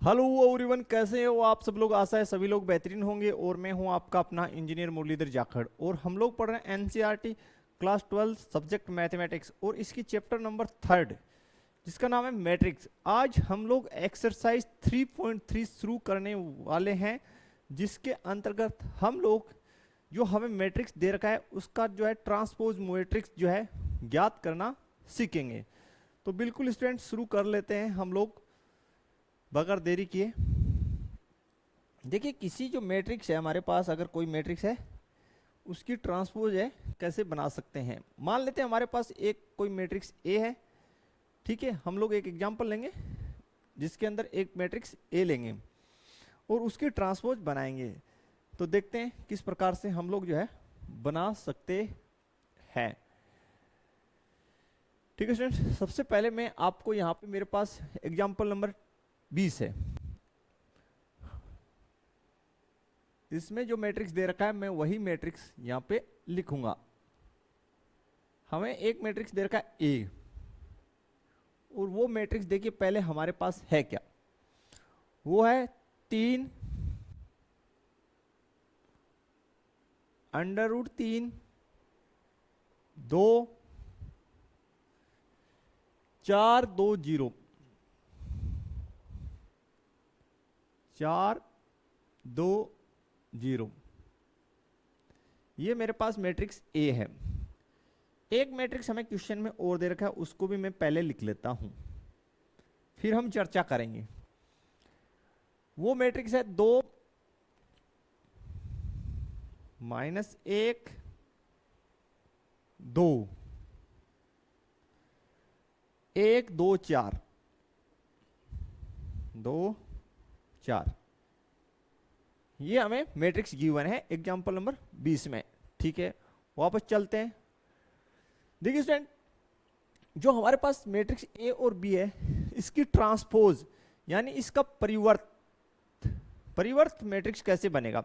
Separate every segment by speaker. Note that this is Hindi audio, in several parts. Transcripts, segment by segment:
Speaker 1: हेलो एवरीवन, कैसे हो आप सब लोग। आशा है सभी लोग बेहतरीन होंगे। और मैं हूं आपका अपना इंजीनियर मुरलीधर जाखड़ और हम लोग पढ़ रहे हैं एनसीईआरटी क्लास 12 सब्जेक्ट मैथमेटिक्स और इसकी चैप्टर नंबर 3 जिसका नाम है मैट्रिक्स। आज हम लोग एक्सरसाइज 3.3 शुरू करने वाले हैं, जिसके अंतर्गत हम लोग जो हमें मैट्रिक्स दे रखा है उसका जो है ट्रांसपोज मैट्रिक्स जो है ज्ञात करना सीखेंगे। तो बिल्कुल स्टूडेंट शुरू कर लेते हैं हम लोग बगैर देरी किए। देखिए, किसी जो मैट्रिक्स है हमारे पास, अगर कोई मैट्रिक्स है उसकी ट्रांसपोज है कैसे बना सकते हैं। मान लेते हैं हमारे पास एक कोई मैट्रिक्स ए है, ठीक है। हम लोग एक एग्जांपल लेंगे जिसके अंदर एक मैट्रिक्स ए लेंगे और उसकी ट्रांसपोज बनाएंगे। तो देखते हैं किस प्रकार से हम लोग जो है बना सकते हैं। ठीक है स्टूडेंट, सबसे पहले मैं आपको यहाँ पे मेरे पास एग्जांपल नंबर 20 है। इसमें जो मैट्रिक्स दे रखा है मैं वही मैट्रिक्स यहां पे लिखूंगा। हमें एक मैट्रिक्स दे रखा है ए और वो मैट्रिक्स देखिए पहले हमारे पास है क्या। वो है 3 √3 2 4 2 0 4 2 0। ये मेरे पास मैट्रिक्स ए है। एक मैट्रिक्स हमें क्वेश्चन में और दे रखा है, उसको भी मैं पहले लिख लेता हूं, फिर हम चर्चा करेंगे। वो मैट्रिक्स है 2 -1 2 1 2 4 2 4। ये हमें मैट्रिक्स गिवन है एग्जांपल नंबर 20 में। ठीक है, वापस चलते हैं। देखिए स्टूडेंट, जो हमारे पास मैट्रिक्स ए और बी है इसकी ट्रांसपोज यानी इसका परिवर्त मैट्रिक्स कैसे बनेगा।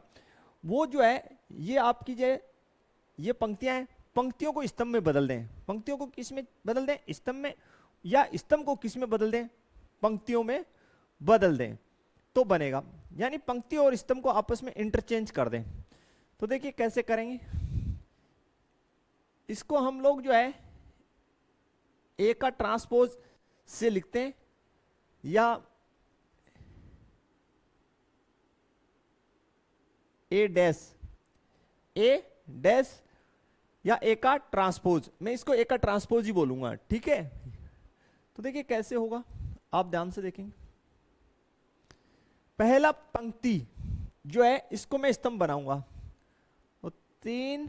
Speaker 1: वो जो है ये आपकी जो ये पंक्तियां हैं, पंक्तियों को स्तंभ में बदल दें। पंक्तियों को किस में बदल दें? स्तंभ में। या स्तंभ को किस में बदल दें? पंक्तियों में बदल दें तो बनेगा। यानी पंक्ति और स्तंभ को आपस में इंटरचेंज कर दें। तो देखिए कैसे करेंगे। इसको हम लोग जो है ए का ट्रांसपोज से लिखते हैं या ए डैश या ए का ट्रांसपोज। मैं इसको ए का ट्रांसपोज ही बोलूंगा, ठीक है। तो देखिए कैसे होगा, आप ध्यान से देखेंगे। पहला पंक्ति जो है इसको मैं स्तंभ बनाऊंगा, तो 3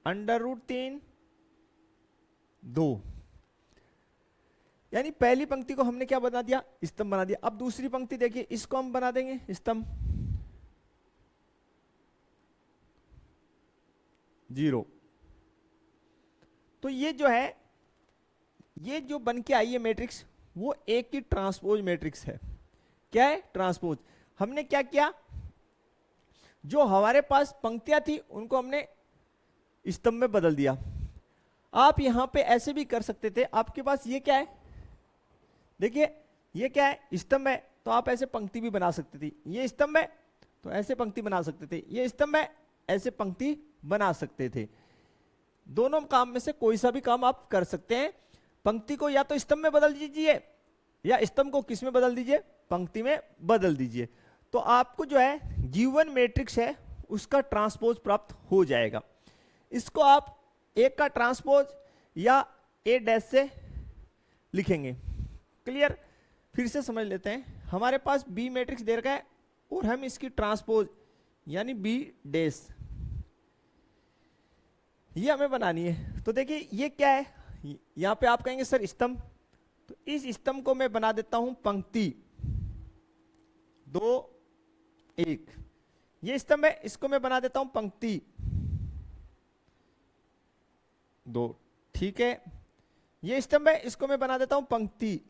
Speaker 1: √3 2। यानी पहली पंक्ति को हमने क्या बना दिया? स्तंभ बना दिया। अब दूसरी पंक्ति देखिए, इसको हम बना देंगे स्तंभ 0। तो ये जो है ये जो बन के आई है मैट्रिक्स वो एक की ट्रांसपोज मैट्रिक्स है। क्या है? ट्रांसपोज। हमने क्या किया, जो हमारे पास पंक्तियां थी उनको हमने स्तंभ में बदल दिया। आप यहां पे ऐसे भी कर सकते थे। आपके पास ये क्या है, देखिए ये क्या है? स्तंभ है, तो आप ऐसे पंक्ति भी बना सकते थे। ये स्तंभ है तो ऐसे पंक्ति बना सकते थे, ये स्तंभ है ऐसे पंक्ति बना सकते थे। दोनों काम में से कोई सा भी काम आप कर सकते हैं। पंक्ति को या तो स्तंभ में बदल दीजिए या स्तंभ को किस में बदल दीजिए? पंक्ति में बदल दीजिए। तो आपको जो है गिवन मैट्रिक्स है उसका ट्रांसपोज प्राप्त हो जाएगा। इसको आप ए का ट्रांसपोज या ए डैश से लिखेंगे। क्लियर? फिर से समझ लेते हैं। हमारे पास बी मैट्रिक्स दे रखा है और हम इसकी ट्रांसपोज यानी बी डैश ये हमें बनानी है। तो देखिए ये क्या है, यहां पे आप कहेंगे सर स्तंभ, तो इस स्तंभ को मैं बना देता हूं पंक्ति 2 1। ये स्तंभ है, इसको मैं बना देता हूं पंक्ति 2, ठीक है। ये स्तंभ है, इसको मैं बना देता हूं पंक्ति।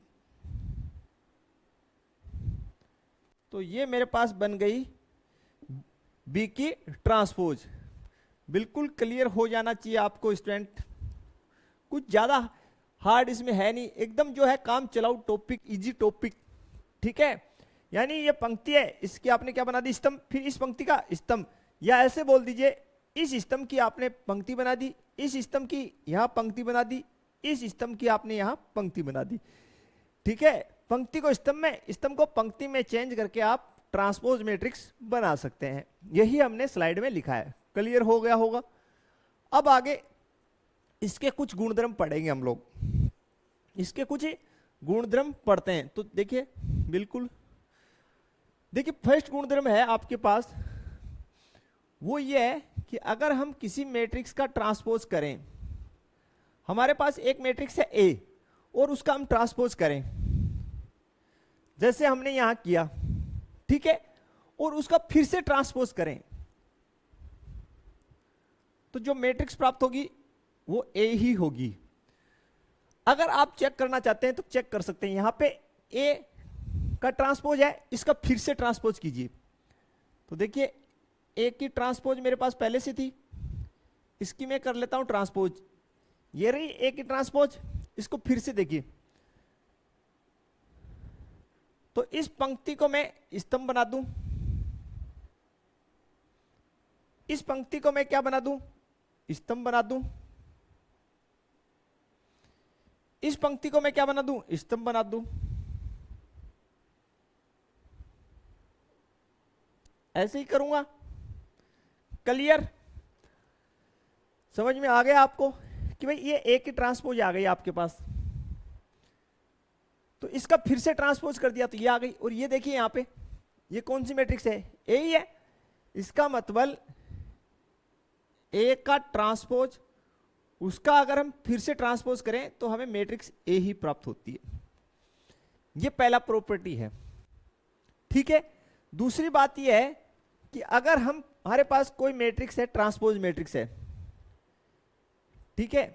Speaker 1: तो ये मेरे पास बन गई बी की ट्रांसपोज। बिल्कुल क्लियर हो जाना चाहिए आपको स्टूडेंट, कुछ ज्यादा हार्ड इसमें है नहीं, एकदम जो है काम चलाओ टॉपिक, इजी टॉपिक, ठीक है, यानी ये पंक्ति है, इसकी आपने क्या बना दी, स्तंभ, फिर इस पंक्ति का स्तंभ, या ऐसे बोल दीजिए इस स्तंभ की आपने पंक्ति बना दी, इस स्तंभ की यहां पंक्ति बना दी, इस स्तंभ की आपने यहां पंक्ति बना दी। ठीक है, पंक्ति को स्तंभ में, स्तंभ को पंक्ति में चेंज करके आप ट्रांसपोज मैट्रिक्स बना सकते हैं। यही हमने स्लाइड में लिखा है। क्लियर हो गया होगा। अब आगे इसके कुछ गुणधर्म पढ़ेंगे हम लोग, इसके कुछ गुणधर्म पढ़ते हैं। तो देखिए, बिल्कुल देखिए, फर्स्ट गुणधर्म है आपके पास, वो ये है कि अगर हम किसी मैट्रिक्स का ट्रांसपोज करें, हमारे पास एक मैट्रिक्स है ए और उसका हम ट्रांसपोज करें, जैसे हमने यहां किया, ठीक है, और उसका फिर से ट्रांसपोज करें, तो जो मैट्रिक्स प्राप्त होगी वो ए ही होगी। अगर आप चेक करना चाहते हैं तो चेक कर सकते हैं, यहां पे ए का ट्रांसपोज है, इसका फिर से ट्रांसपोज कीजिए। तो देखिए, ए की ट्रांसपोज मेरे पास पहले से थी, इसकी मैं कर लेता हूं ट्रांसपोज, ये रही ए की ट्रांसपोज, इसको फिर से देखिए, तो इस पंक्ति को मैं स्तंभ बना दूं, इस पंक्ति को मैं क्या बना दूं, स्तंभ बना दूं, इस पंक्ति को मैं क्या बना दूं, स्तंभ बना दूं। ऐसे ही करूंगा। क्लियर, समझ में आ गया आपको कि भाई ये ए की ट्रांसपोज आ गई आपके पास, तो इसका फिर से ट्रांसपोज कर दिया तो ये आ गई। और ये देखिए यहां पे ये कौन सी मैट्रिक्स है, ए ही है, इसका मतलब ए का ट्रांसपोज, उसका अगर हम फिर से ट्रांसपोज करें तो हमें मैट्रिक्स ए ही प्राप्त होती है। ये पहला प्रॉपर्टी है। ठीक है, दूसरी बात यह है कि अगर हम, हमारे पास कोई मैट्रिक्स है, ट्रांसपोज मैट्रिक्स है, ठीक है,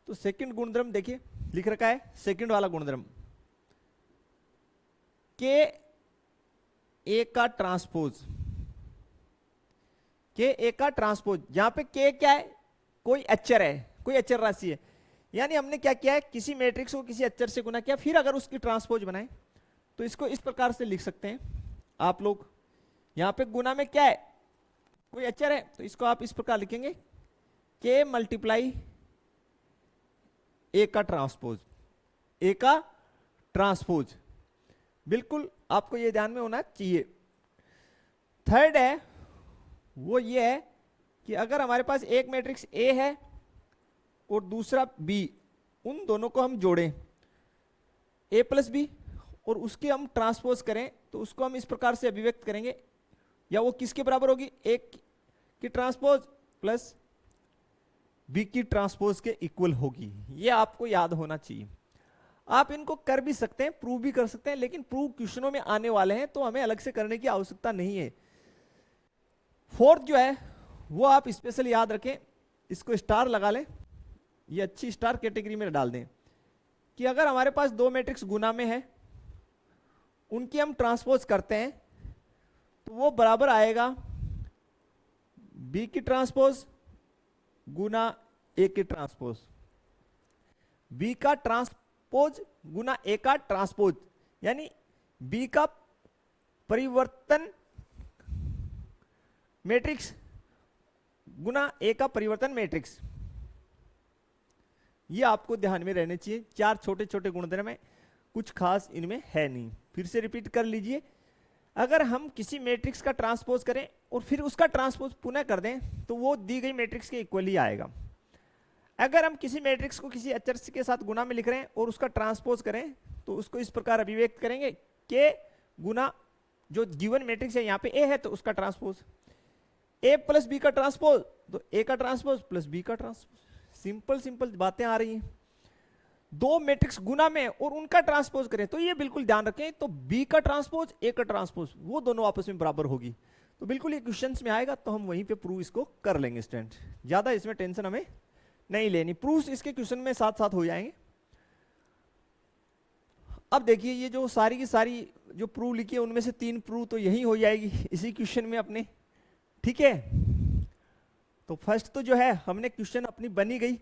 Speaker 1: तो सेकंड गुणधर्म देखिए लिख रखा है, सेकंड वाला गुणधर्म, के ए का ट्रांसपोज, के ए का ट्रांसपोज, जहां पे के क्या है, कोई अक्षर है, कोई अक्षर राशि है, यानी हमने क्या किया है, किसी मैट्रिक्स को किसी अक्षर से गुना किया, फिर अगर उसकी ट्रांसपोज बनाए तो इसको इस प्रकार से लिख सकते हैं आप लोग। यहां पे गुना में क्या है, कोई अक्षर है, तो इसको आप इस प्रकार लिखेंगे, के मल्टीप्लाई ए का ट्रांसपोज, ए का ट्रांसपोज। बिल्कुल आपको ये ध्यान में होना चाहिए। थर्ड है वो ये है कि अगर हमारे पास एक मैट्रिक्स ए है और दूसरा बी, उन दोनों को हम जोड़ें, ए प्लस बी, और उसके हम ट्रांसपोज करें, तो उसको हम इस प्रकार से अभिव्यक्त करेंगे, या वो किसके बराबर होगी, ए की ट्रांसपोज प्लस बी की ट्रांसपोज के इक्वल होगी। ये आपको याद होना चाहिए। आप इनको कर भी सकते हैं, प्रूव भी कर सकते हैं, लेकिन प्रूव क्वेश्चनों में आने वाले हैं तो हमें अलग से करने की आवश्यकता नहीं है। फोर्थ जो है वो आप स्पेशल याद रखें, इसको स्टार लगा लें, ये अच्छी स्टार कैटेगरी में डाल दें, कि अगर हमारे पास दो मैट्रिक्स गुना में है, उनकी हम ट्रांसपोज करते हैं, तो वो बराबर आएगा बी की ट्रांसपोज गुना ए की ट्रांसपोज, बी का ट्रांसपोज गुना ए का ट्रांसपोज, यानी बी का परिवर्तन मैट्रिक्स गुना ए का परिवर्तन मैट्रिक्स। ये आपको ध्यान में रहने चाहिए। चार छोटे छोटे गुणधर्म है, कुछ खास इनमें है नहीं। फिर से रिपीट कर लीजिए, अगर हम किसी मैट्रिक्स का ट्रांसपोज करें और फिर उसका ट्रांसपोज पुनः कर दें, तो वो दी गई मैट्रिक्स के इक्वल ही आएगा। अगर हम किसी मैट्रिक्स को किसी अक्षर के साथ गुना में लिख रहे हैं और उसका ट्रांसपोज करें, तो उसको इस प्रकार अभिव्यक्त करेंगे, के गुना जो गिवन मैट्रिक्स है, यहाँ पे ए है तो उसका ट्रांसपोज, ए प्लस बी का ट्रांसपोज, तो ए का ट्रांसपोज प्लस बी का ट्रांसपोज। सिंपल सिंपल बातें आ रही हैं। दो मैट्रिक्स गुना में और उनका ट्रांसपोज करें, तो ये बिल्कुल ध्यान रखें, तो बी का ट्रांसपोज ए का ट्रांसपोज वो दोनों आपस में बराबर होगी। तो बिल्कुल ये क्वेश्चंस में आएगा, तो हम वहीं पे प्रूव इसको कर लेंगे स्टूडेंट, ज्यादा इसमें टेंशन हमें नहीं लेनी। प्रूफ इसके क्वेश्चन में साथ साथ हो जाएंगे। अब देखिए, ये जो सारी की सारी जो प्रूफ लिखी है, उनमें से 3 प्रूफ तो यही हो जाएगी इसी क्वेश्चन में अपने, ठीक है। तो फर्स्ट तो जो है हमने क्वेश्चन अपनी बनी गई,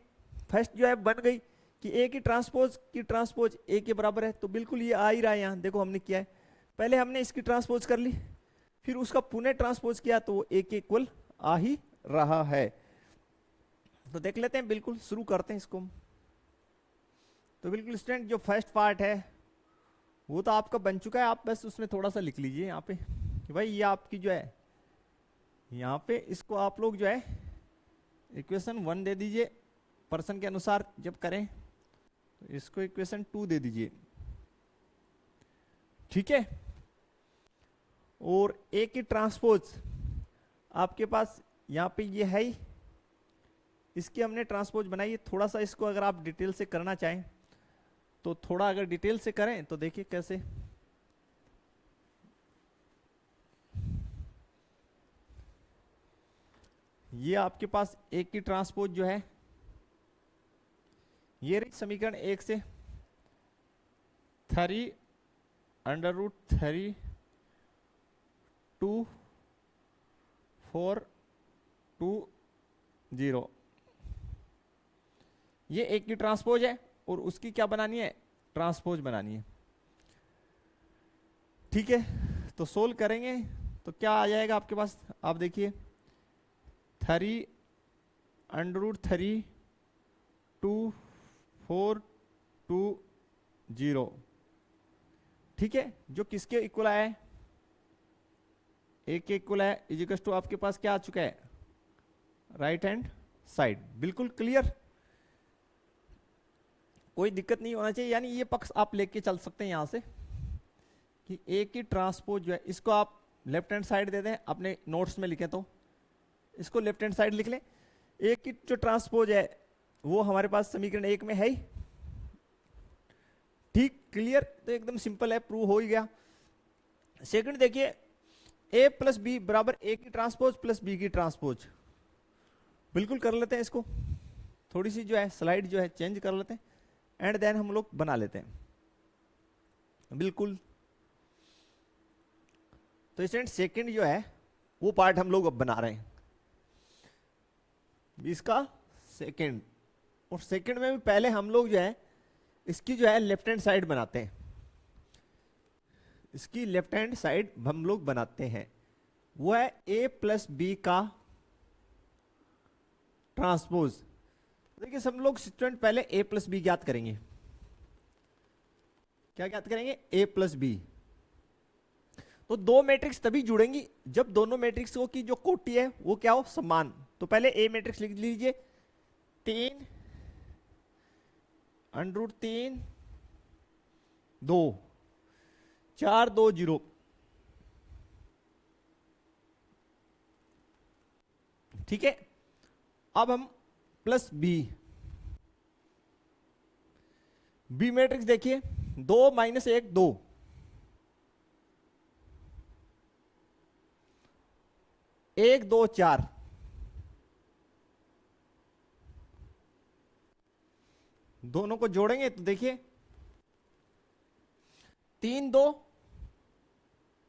Speaker 1: फर्स्ट जो है बन गई कि ए की ट्रांसपोज ए के बराबर है, तो बिल्कुल ये आ ही रहा है यहाँ। देखो हमने किया है, पहले हमने इसकी ट्रांसपोज कर ली, फिर उसका पुनः ट्रांसपोज किया, तो वो ए के इक्वल आ ही रहा है। तो देख लेते हैं, बिल्कुल शुरू करते हैं इसको। तो बिल्कुल स्टूडेंट जो फर्स्ट पार्ट है वो तो आपका बन चुका है, आप बस उसमें थोड़ा सा लिख लीजिए यहाँ पे कि भाई ये आपकी जो है यहाँ पे इसको आप लोग जो है इक्वेशन 1 दे दीजिए, पर्सन के अनुसार जब करें तो इसको इक्वेशन 2 दे दीजिए, ठीक है। और ए की ट्रांसपोज आपके पास यहाँ पे ये है ही, इसकी हमने ट्रांसपोज बनाई है। थोड़ा सा इसको अगर आप डिटेल से करना चाहें तो थोड़ा अगर डिटेल से करें तो देखिए कैसे। ये आपके पास ए की ट्रांसपोज जो है ये रही समीकरण 1 से 3 √ 3 2 4 2 0, ये एक की ट्रांसपोज है और उसकी क्या बनानी है, ट्रांसपोज बनानी है, ठीक है। तो सोल्व करेंगे तो क्या आ जाएगा आपके पास, आप देखिए 3 √ 3 2 4 2 0, ठीक है, जो किसके इक्वल आया है, ए के इक्वल है, इजिकल्स टू आपके पास क्या आ चुका है, राइट हैंड साइड। बिल्कुल क्लियर, कोई दिक्कत नहीं होना चाहिए, यानी ये पक्ष आप लेके चल सकते हैं यहां से कि ए की ट्रांसपोज जो है इसको आप लेफ्ट हैंड साइड दे दें, अपने नोट्स में लिखें तो इसको लेफ्ट हैंड साइड लिख लें। ए की जो ट्रांसपोज है वो हमारे पास समीकरण 1 में है ही, ठीक क्लियर, तो एकदम सिंपल है, प्रूव हो ही गया। सेकंड देखिए ए प्लस बी बराबर ए की ट्रांसपोज प्लस बी की ट्रांसपोज, बिल्कुल कर लेते हैं इसको, थोड़ी सी जो है स्लाइड जो है चेंज कर लेते हैं एंड देन हम लोग बना लेते हैं, बिल्कुल। तो स्टूडेंट सेकंड जो है वो पार्ट हम लोग अब बना रहे हैं, इसका सेकंड, और सेकंड में भी पहले हम लोग जो है इसकी जो है लेफ्ट हैंड साइड बनाते हैं, इसकी लेफ्ट हैंड साइड हम लोग बनाते हैं, वो है ए प्लस बी का ट्रांसपोज। देखिए सब लोग स्टूडेंट पहले ए प्लस बी ज्ञात करेंगे, क्या ज्ञात करेंगे, ए प्लस बी। तो दो मैट्रिक्स तभी जुड़ेंगी जब दोनों मैट्रिक्सों की जो कोटि है वो क्या हो, समान। तो पहले ए मैट्रिक्स लिख लीजिए, 3 √ 3 2 4 2 0, ठीक है। अब हम प्लस बी मैट्रिक्स देखिए, 2 - 1 2, 1 2 4, दोनों को जोड़ेंगे तो देखिए 3 2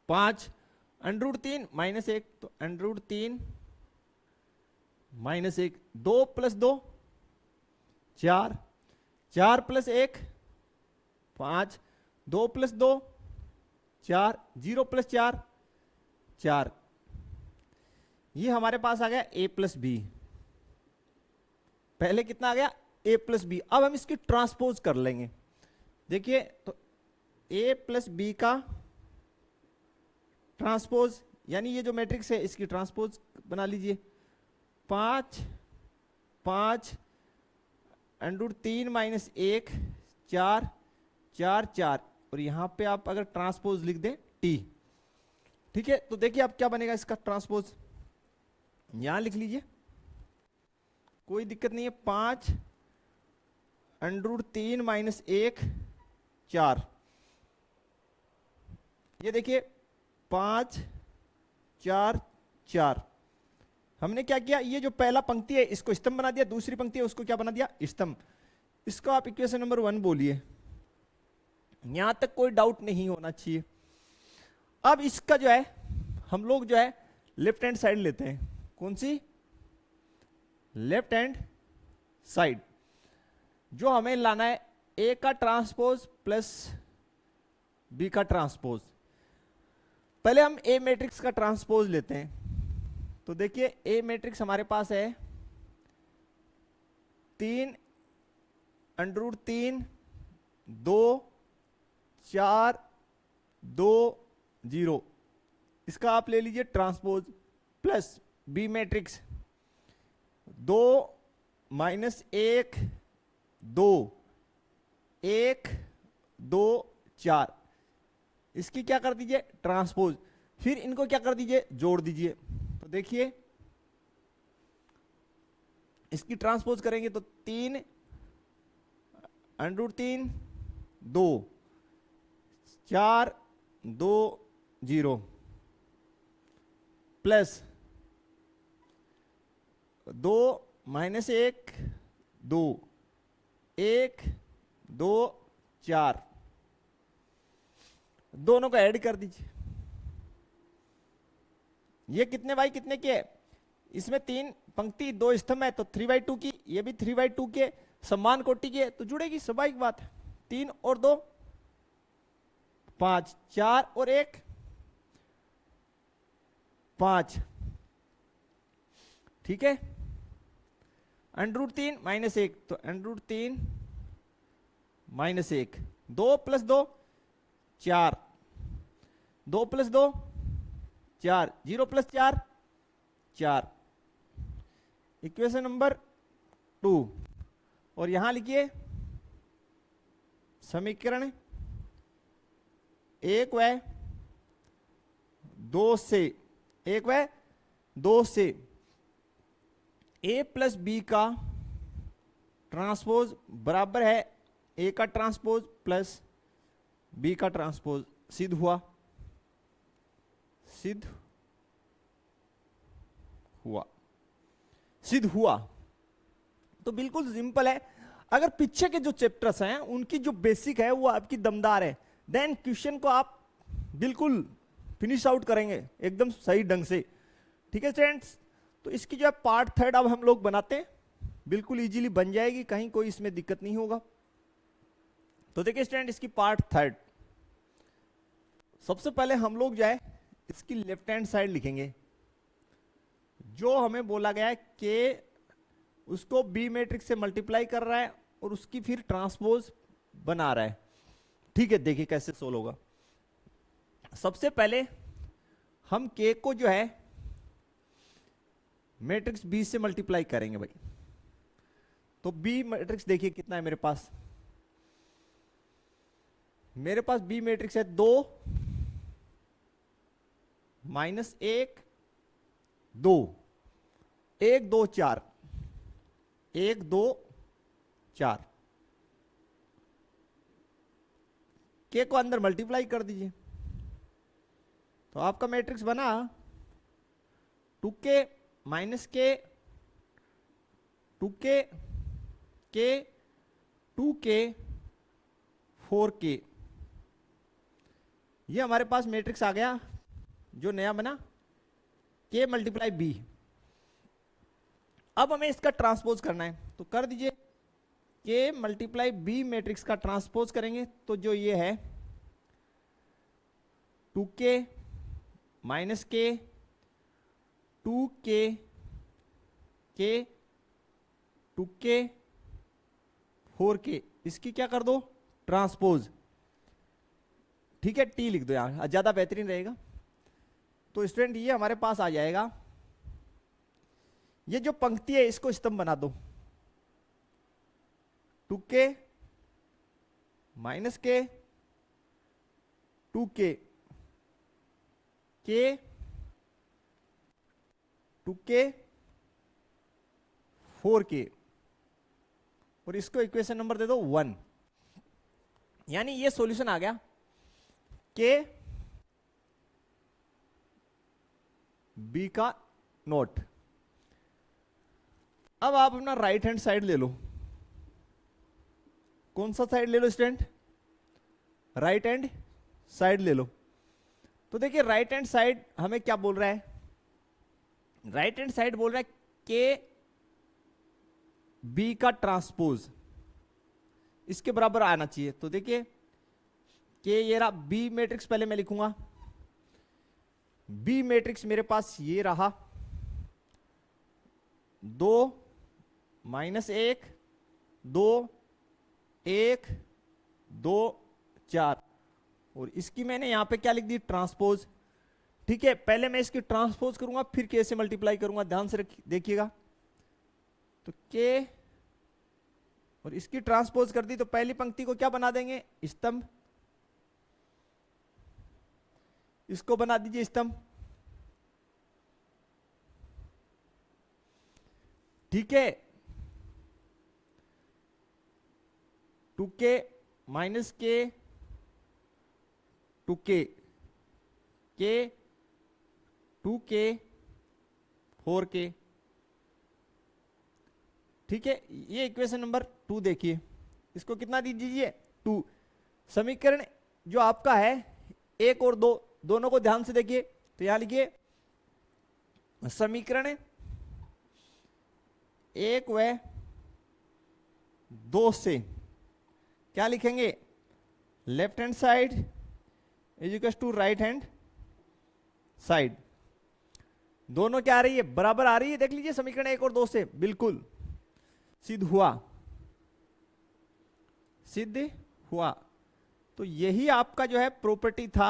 Speaker 1: 5, √ 3 - 1, तो √ 3 - 1, 2 + 2 4, 4 + 1 5, 2 + 2 4, 0 + 4 4, ये हमारे पास आ गया ए प्लस बी। पहले कितना आ गया, ए प्लस बी। अब हम इसकी ट्रांसपोज कर लेंगे, देखिए तो ए प्लस बी का ट्रांसपोज, यानी ये जो मैट्रिक्स है इसकी ट्रांसपोज बना लीजिए, 5 5 √ 3 - 1 4 4 4, और यहां पे आप अगर ट्रांसपोज लिख दें टी, ठीक है। तो देखिए अब क्या बनेगा इसका ट्रांसपोज, यहां लिख लीजिए, कोई दिक्कत नहीं है, 5 √ 3 - 1 4, ये देखिए 5 4 4। हमने क्या किया, ये जो पहला पंक्ति है इसको स्तंभ बना दिया, दूसरी पंक्ति है उसको क्या बना दिया, स्तंभ। इसको आप इक्वेशन नंबर 1 बोलिए, यहां तक कोई डाउट नहीं होना चाहिए। अब इसका जो है हम लोग जो है लेफ्ट हैंड साइड लेते हैं, कौन सी, लेफ्ट हैंड साइड जो हमें लाना है ए का ट्रांसपोज प्लस बी का ट्रांसपोज। पहले हम ए मैट्रिक्स का ट्रांसपोज लेते हैं। तो देखिए ए मैट्रिक्स हमारे पास है 3√3 2 4 2 0, इसका आप ले लीजिए ट्रांसपोज, प्लस बी मैट्रिक्स 2 -1 2 1 2 4, इसकी क्या कर दीजिए ट्रांसपोज, फिर इनको क्या कर दीजिए जोड़ दीजिए। तो देखिए इसकी ट्रांसपोज करेंगे तो 3√3 2 4 2 0 प्लस 2 -1 2 1 2 4, दोनों को ऐड कर दीजिए। ये कितने बाई कितने के है, इसमें 3 पंक्ति 2 स्तंभ है तो 3/2 की, ये भी 3/2 के समान कोटि की है तो जुड़ेगी, स्वाभाविक बात है। 3 और 2 5, 4 और 1 5, ठीक है। √3 -1 तो √3 -1, 2 + 2 4, 2 + 2 4, 0 + 4 4, इक्वेशन नंबर 2। और यहां लिखिए समीकरण 1 व 2 से, 1 व 2 से a + b का ट्रांसपोज बराबर है a का ट्रांसपोज प्लस b का ट्रांसपोज। सिद्ध हुआ, सिद्ध हुआ, सिद्ध हुआ। तो बिल्कुल सिंपल है। अगर पीछे के जो चैप्टर्स हैं उनकी जो बेसिक है वो आपकी दमदार है, देन क्वेश्चन को आप बिल्कुल फिनिश आउट करेंगे एकदम सही ढंग से, ठीक है स्टूडेंट्स। तो इसकी जो है पार्ट 3 अब हम लोग बनाते हैं, बिल्कुल इजीली बन जाएगी, कहीं कोई इसमें दिक्कत नहीं होगा। तो देखिए स्टूडेंट इसकी पार्ट 3, सबसे पहले हम लोग जो है इसकी लेफ्ट हैंड साइड लिखेंगे। जो हमें बोला गया है कि उसको बी मैट्रिक्स से मल्टीप्लाई कर रहा है और उसकी फिर ट्रांसपोज बना रहा है, ठीक है। देखिए कैसे सोल्व होगा। सबसे पहले हम के को जो है मैट्रिक्स बी से मल्टीप्लाई करेंगे भाई। तो बी मैट्रिक्स देखिए कितना है मेरे पास, मेरे पास बी मैट्रिक्स है 2 -1 2 1 2 4 1 2 4, के को अंदर मल्टीप्लाई कर दीजिए तो आपका मैट्रिक्स बना 2k -k 2k k 2k 4k, ये हमारे पास मैट्रिक्स आ गया जो नया बना k × b। अब हमें इसका ट्रांसपोज करना है तो कर दीजिए, k × b मैट्रिक्स का ट्रांसपोज करेंगे तो जो ये है 2k -k 2k k 2k 4k, इसकी क्या कर दो ट्रांसपोज, ठीक है। टी लिख दो यहां, ज्यादा बेहतरीन रहेगा। तो स्टूडेंट ये हमारे पास आ जाएगा, ये जो पंक्ति है इसको स्तंभ बना दो, 2k -k 2k k 2k 4k, और इसको इक्वेशन नंबर दे दो 1। यानी ये सॉल्यूशन आ गया के बी का नोट। अब आप अपना राइट हैंड साइड ले लो, कौन सा साइड ले लो स्टूडेंट, राइट हैंड साइड ले लो। तो देखिए राइट हैंड साइड हमें क्या बोल रहा है, राइट हैंड साइड बोल रहा है के बी का ट्रांसपोज इसके बराबर आना चाहिए। तो देखिए कि ये रहा बी मैट्रिक्स, पहले मैं लिखूंगा बी मैट्रिक्स मेरे पास ये रहा 2 -1 2 1 2 4 और इसकी मैंने यहां पे क्या लिख दी ट्रांसपोज। ठीक है, पहले मैं इसकी ट्रांसपोज करूंगा फिर के से मल्टीप्लाई करूंगा, ध्यान से देखिएगा। तो के और इसकी ट्रांसपोज कर दी तो पहली पंक्ति को क्या बना देंगे स्तंभ, इसको बना दीजिए स्तंभ। ठीक है, 2k -k 2k k 2k 4k। ठीक है, ये इक्वेशन नंबर 2 देखिए, इसको कितना दीजिए 2। समीकरण जो आपका है 1 और 2 दोनों को ध्यान से देखिए। तो यहां लिखिए समीकरण 1 व 2 से क्या लिखेंगे, left hand side is equal to right hand side. दोनों क्या आ रही है, बराबर आ रही है। देख लीजिए समीकरण 1 और 2 से बिल्कुल सिद्ध हुआ, सिद्ध हुआ। तो यही आपका जो है प्रॉपर्टी था,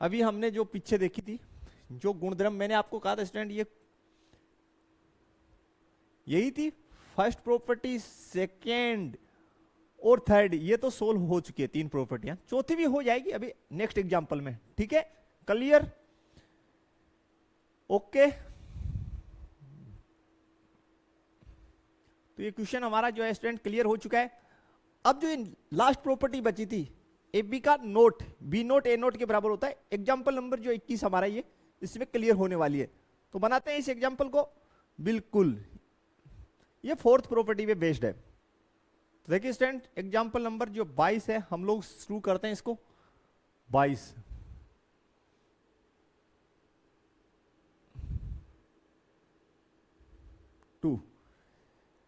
Speaker 1: अभी हमने जो पीछे देखी थी, जो गुणधर्म मैंने आपको कहा था स्टूडेंट, ये यही थी फर्स्ट प्रॉपर्टी, सेकेंड और थर्ड। ये तो सोल्व हो चुकी है 3 प्रॉपर्टियां, चौथी भी हो जाएगी अभी नेक्स्ट एग्जांपल में। ठीक है, क्लियर, ओके। तो ये क्वेश्चन हमारा जो है स्टूडेंट क्लियर हो चुका है। अब जो लास्ट प्रॉपर्टी बची थी ए बी का नोट, बी नोट ए नोट के बराबर होता है, एग्जाम्पल नंबर जो 21 हमारा ये इसमें क्लियर होने वाली है। तो बनाते हैं इस एग्जाम्पल को, बिल्कुल ये 4th प्रॉपर्टी पे बेस्ड है। तो देखिए स्टूडेंट एग्जाम्पल नंबर जो 22 है, हम लोग शुरू करते हैं इसको 22।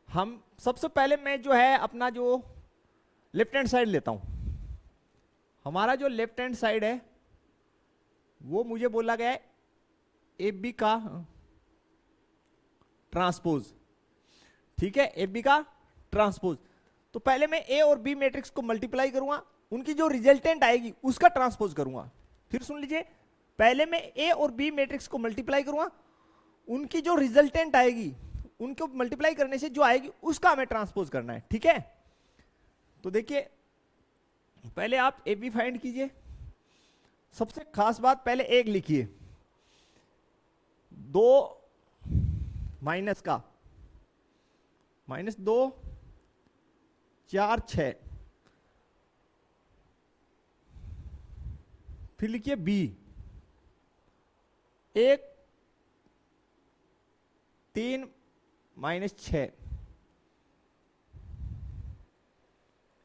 Speaker 1: हम सबसे पहले मैं जो है अपना जो लेफ्ट हैंड साइड लेता हूं। हमारा जो लेफ्ट हैंड साइड है वो मुझे बोला गया है ए बी का ट्रांसपोज। ठीक है, ए बी का ट्रांसपोज। तो पहले मैं ए और बी मैट्रिक्स को मल्टीप्लाई करूंगा, उनकी जो रिजल्टेंट आएगी उसका ट्रांसपोज करूंगा। फिर सुन लीजिए, पहले मैं ए और बी मैट्रिक्स को मल्टीप्लाई करूंगा, उनकी जो रिजल्टेंट आएगी उनको मल्टीप्लाई करने से जो आएगी उसका हमें ट्रांसपोज करना है। ठीक है, तो देखिए पहले आप ए बी फाइंड कीजिए। सबसे खास बात, पहले एक लिखिए 2 माइनस का -2 4 6, फिर लिखिए बी 1 3 -6।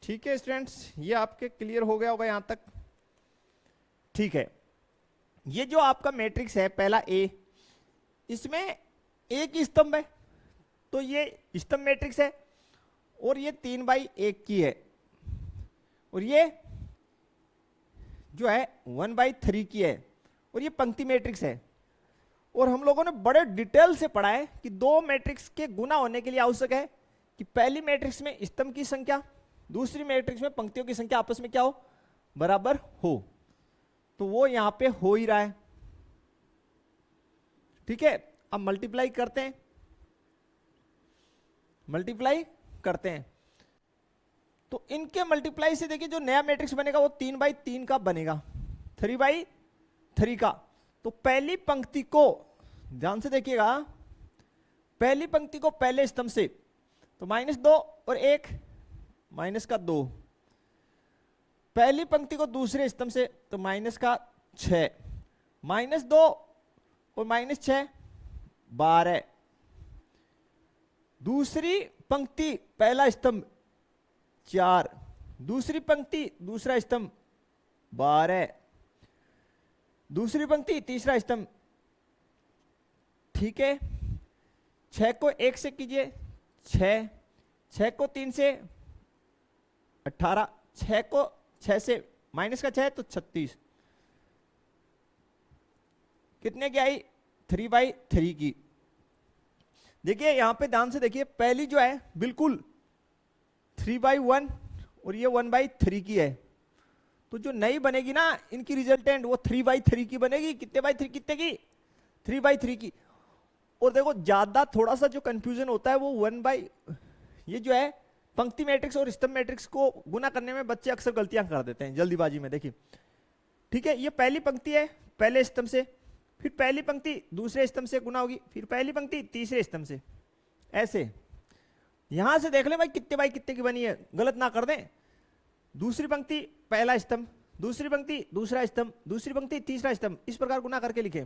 Speaker 1: ठीक है स्टूडेंट्स, ये आपके क्लियर हो गया होगा यहां तक। ठीक है, ये जो आपका मैट्रिक्स है पहला ए, इसमें एक ही स्तंभ है, तो ये स्तंभ मैट्रिक्स है, और ये 3/1 की है, और ये जो है 1/3 की है, और ये पंक्ति मैट्रिक्स है। और हम लोगों ने बड़े डिटेल से पढ़ा है कि 2 मैट्रिक्स के गुना होने के लिए आवश्यक है कि पहली मैट्रिक्स में स्तंभ की संख्या, दूसरी मैट्रिक्स में पंक्तियों की संख्या आपस में क्या हो, बराबर हो। तो वो यहां पे हो ही रहा है। ठीक है, अब मल्टीप्लाई करते हैं, मल्टीप्लाई करते हैं। तो इनके मल्टीप्लाई से देखिए जो नया मैट्रिक्स बनेगा वो 3/3 का बनेगा, 3/3 का। तो पहली पंक्ति को ध्यान से देखिएगा, पहली पंक्ति को पहले स्तंभ से तो -2 और 1 -2, पहली पंक्ति को दूसरे स्तंभ से तो -6, -2 और -6 12, दूसरी पंक्ति पहला स्तंभ 4, दूसरी पंक्ति दूसरा स्तंभ 12, दूसरी पंक्ति तीसरा स्तंभ। ठीक है, 6 को 1 से कीजिए 6, 6 को 3 से 18, 6 को 6 से माइनस का 6 तो 36, कितने की आई 3/3 की। देखिए यहां पे ध्यान से देखिए, पहली जो है बिल्कुल 3/1 और ये 1/3 की है, तो जो नई बनेगी ना इनकी रिजल्टेंट वो 3/3 की बनेगी। कितने बाई 3, कितने की 3/3 की। और देखो ज्यादा थोड़ा सा जो कंफ्यूजन होता है वो 1 ये जो है पंक्ति मैट्रिक्स और स्तंभ मैट्रिक्स को गुना करने में बच्चे अक्सर गलतियां कर देते हैं जल्दीबाजी में। देखिए ठीक है, ये पहली पंक्ति है पहले स्तंभ से, फिर पहली पंक्ति दूसरे स्तंभ से गुना होगी, फिर पहली पंक्ति तीसरे स्तंभ से, ऐसे। यहां से देख ले भाई कितने बाई कितने की बनी है, गलत ना कर दें। दूसरी पंक्ति पहला स्तंभ, दूसरी पंक्ति दूसरा स्तंभ, दूसरी पंक्ति तीसरा स्तंभ, इस प्रकार गुना करके लिखे।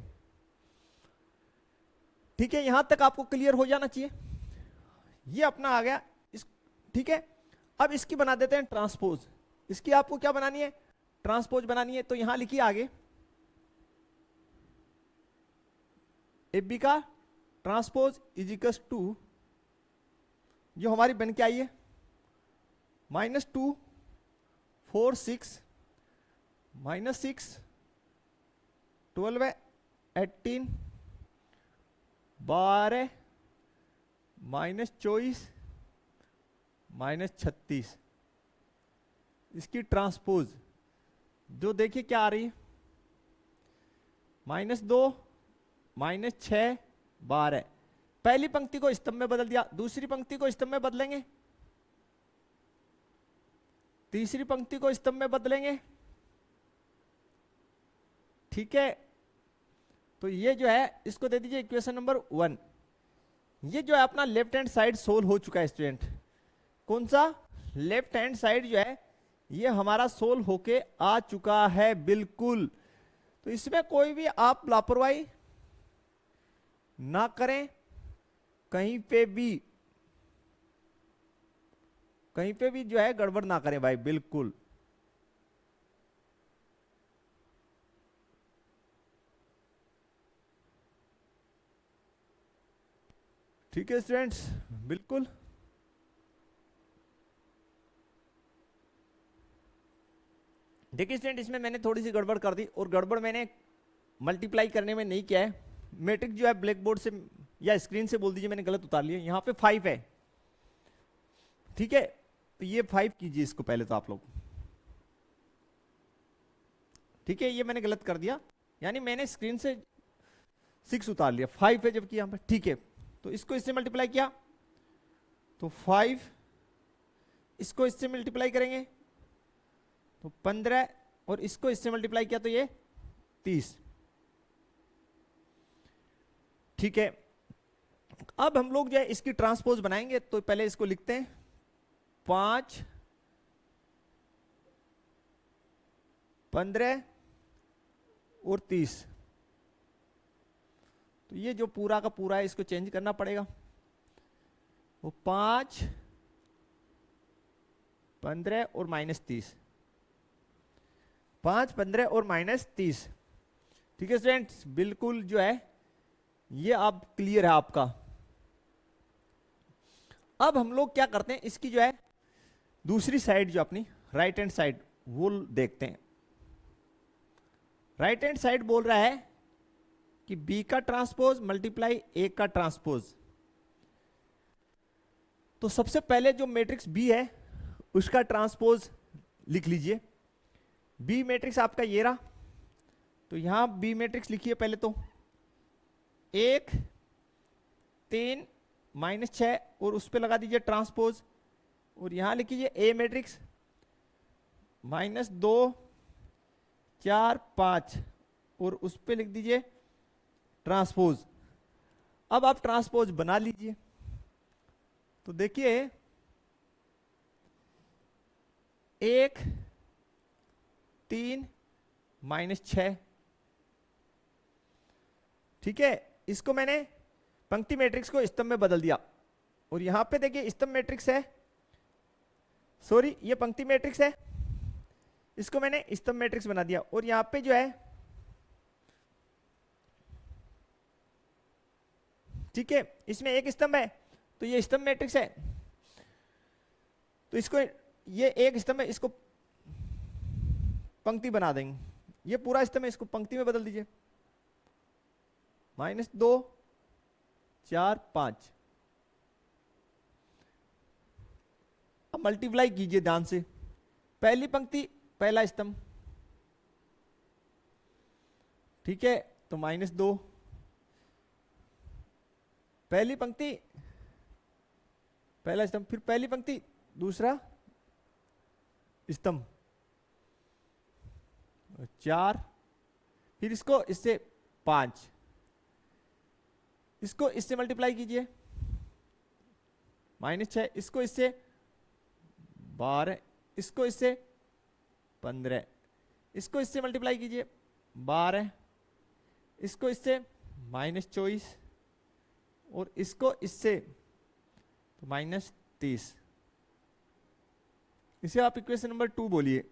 Speaker 1: ठीक है, यहां तक आपको क्लियर हो जाना चाहिए। ये अपना आ गया इस, ठीक है। अब इसकी बना देते हैं ट्रांसपोज। इसकी आपको क्या बनानी है, ट्रांसपोज बनानी है। तो यहां लिखिए आगे एबी का ट्रांसपोज इज इक्वल टू, जो हमारी बन के आई है -2 4 6 -6 12 18 12 -24 -36। इसकी ट्रांसपोज जो देखिए क्या आ रही है, -2 -6 12। पहली पंक्ति को स्तंभ में बदल दिया, दूसरी पंक्ति को स्तंभ में बदलेंगे, तीसरी पंक्ति को स्तंभ में बदलेंगे। ठीक है, तो ये जो है इसको दे दीजिए इक्वेशन नंबर 1। ये जो है अपना लेफ्ट हैंड साइड सोल्व हो चुका है स्टूडेंट। कौन सा लेफ्ट हैंड साइड जो है ये हमारा सोल्व होके आ चुका है बिल्कुल। तो इसमें कोई भी आप लापरवाही ना करें, कहीं पे भी जो है गड़बड़ ना करें भाई, बिल्कुल। ठीक है स्टूडेंट्स, बिल्कुल। देखिए स्टूडेंट, इसमें मैंने थोड़ी सी गड़बड़ कर दी, और गड़बड़ मैंने मल्टीप्लाई करने में नहीं किया है। मैट्रिक्स जो है ब्लैक बोर्ड से या स्क्रीन से बोल दीजिए मैंने गलत उतार लिया। यहाँ पे 5 है, ठीक है, तो ये 5 कीजिए इसको पहले तो आप लोग। ठीक है, ये मैंने गलत कर दिया, यानी मैंने स्क्रीन से 6 उतार लिया, 5 है जबकि यहाँ पे। ठीक है, तो इसको इससे मल्टीप्लाई किया तो 5, इसको इससे मल्टीप्लाई करेंगे तो 15, और इसको इससे मल्टीप्लाई किया तो ये 30। ठीक है, अब हम लोग जो है इसकी ट्रांसपोज बनाएंगे। तो पहले इसको लिखते हैं 5 15 और 30। तो ये जो पूरा का पूरा है इसको चेंज करना पड़ेगा। वो 5 15 और -30, 5 15 और -30। ठीक है स्टूडेंट्स, बिल्कुल जो है ये अब क्लियर है आपका। अब हम लोग क्या करते हैं, इसकी जो है दूसरी साइड जो अपनी राइट हैंड साइड वो देखते हैं। राइट हैंड साइड बोल रहा है कि बी का ट्रांसपोज मल्टीप्लाई ए का ट्रांसपोज। तो सबसे पहले जो मैट्रिक्स बी है उसका ट्रांसपोज लिख लीजिए। बी मैट्रिक्स आपका ये रहा, तो यहां बी मैट्रिक्स लिखिए पहले तो 1 3 -6 और उस पर लगा दीजिए ट्रांसपोज, और यहां लिखिए ए मैट्रिक्स -2 4 5 और उस पर लिख दीजिए ट्रांसपोज। अब आप ट्रांसपोज बना लीजिए। तो देखिए 1 3 -6, ठीक है, इसको मैंने पंक्ति मैट्रिक्स को स्तंभ में बदल दिया, और यहां पे देखिए स्तंभ मैट्रिक्स है, सॉरी ये पंक्ति मैट्रिक्स है, इसको मैंने स्तंभ मैट्रिक्स बना दिया। और यहां पे जो है, ठीक है, इसमें एक स्तंभ है तो ये स्तंभ मैट्रिक्स है, तो इसको ये एक स्तंभ है, इसको पंक्ति बना देंगे, ये पूरा स्तंभ है, इसको पंक्ति में बदल दीजिए, -2 4 5। अब मल्टीप्लाई कीजिए ध्यान से, पहली पंक्ति पहला स्तंभ, ठीक है, तो -2, पहली पंक्ति पहला स्तंभ, फिर पहली पंक्ति दूसरा स्तंभ 4, फिर इसको इससे 5, इसको इससे मल्टीप्लाई कीजिए -6, इसको इससे 12, इसको इससे 15, इसको इससे मल्टीप्लाई कीजिए 12, इसको इससे -24 और इसको इससे तो -30। इसे आप इक्वेशन नंबर 2 बोलिए।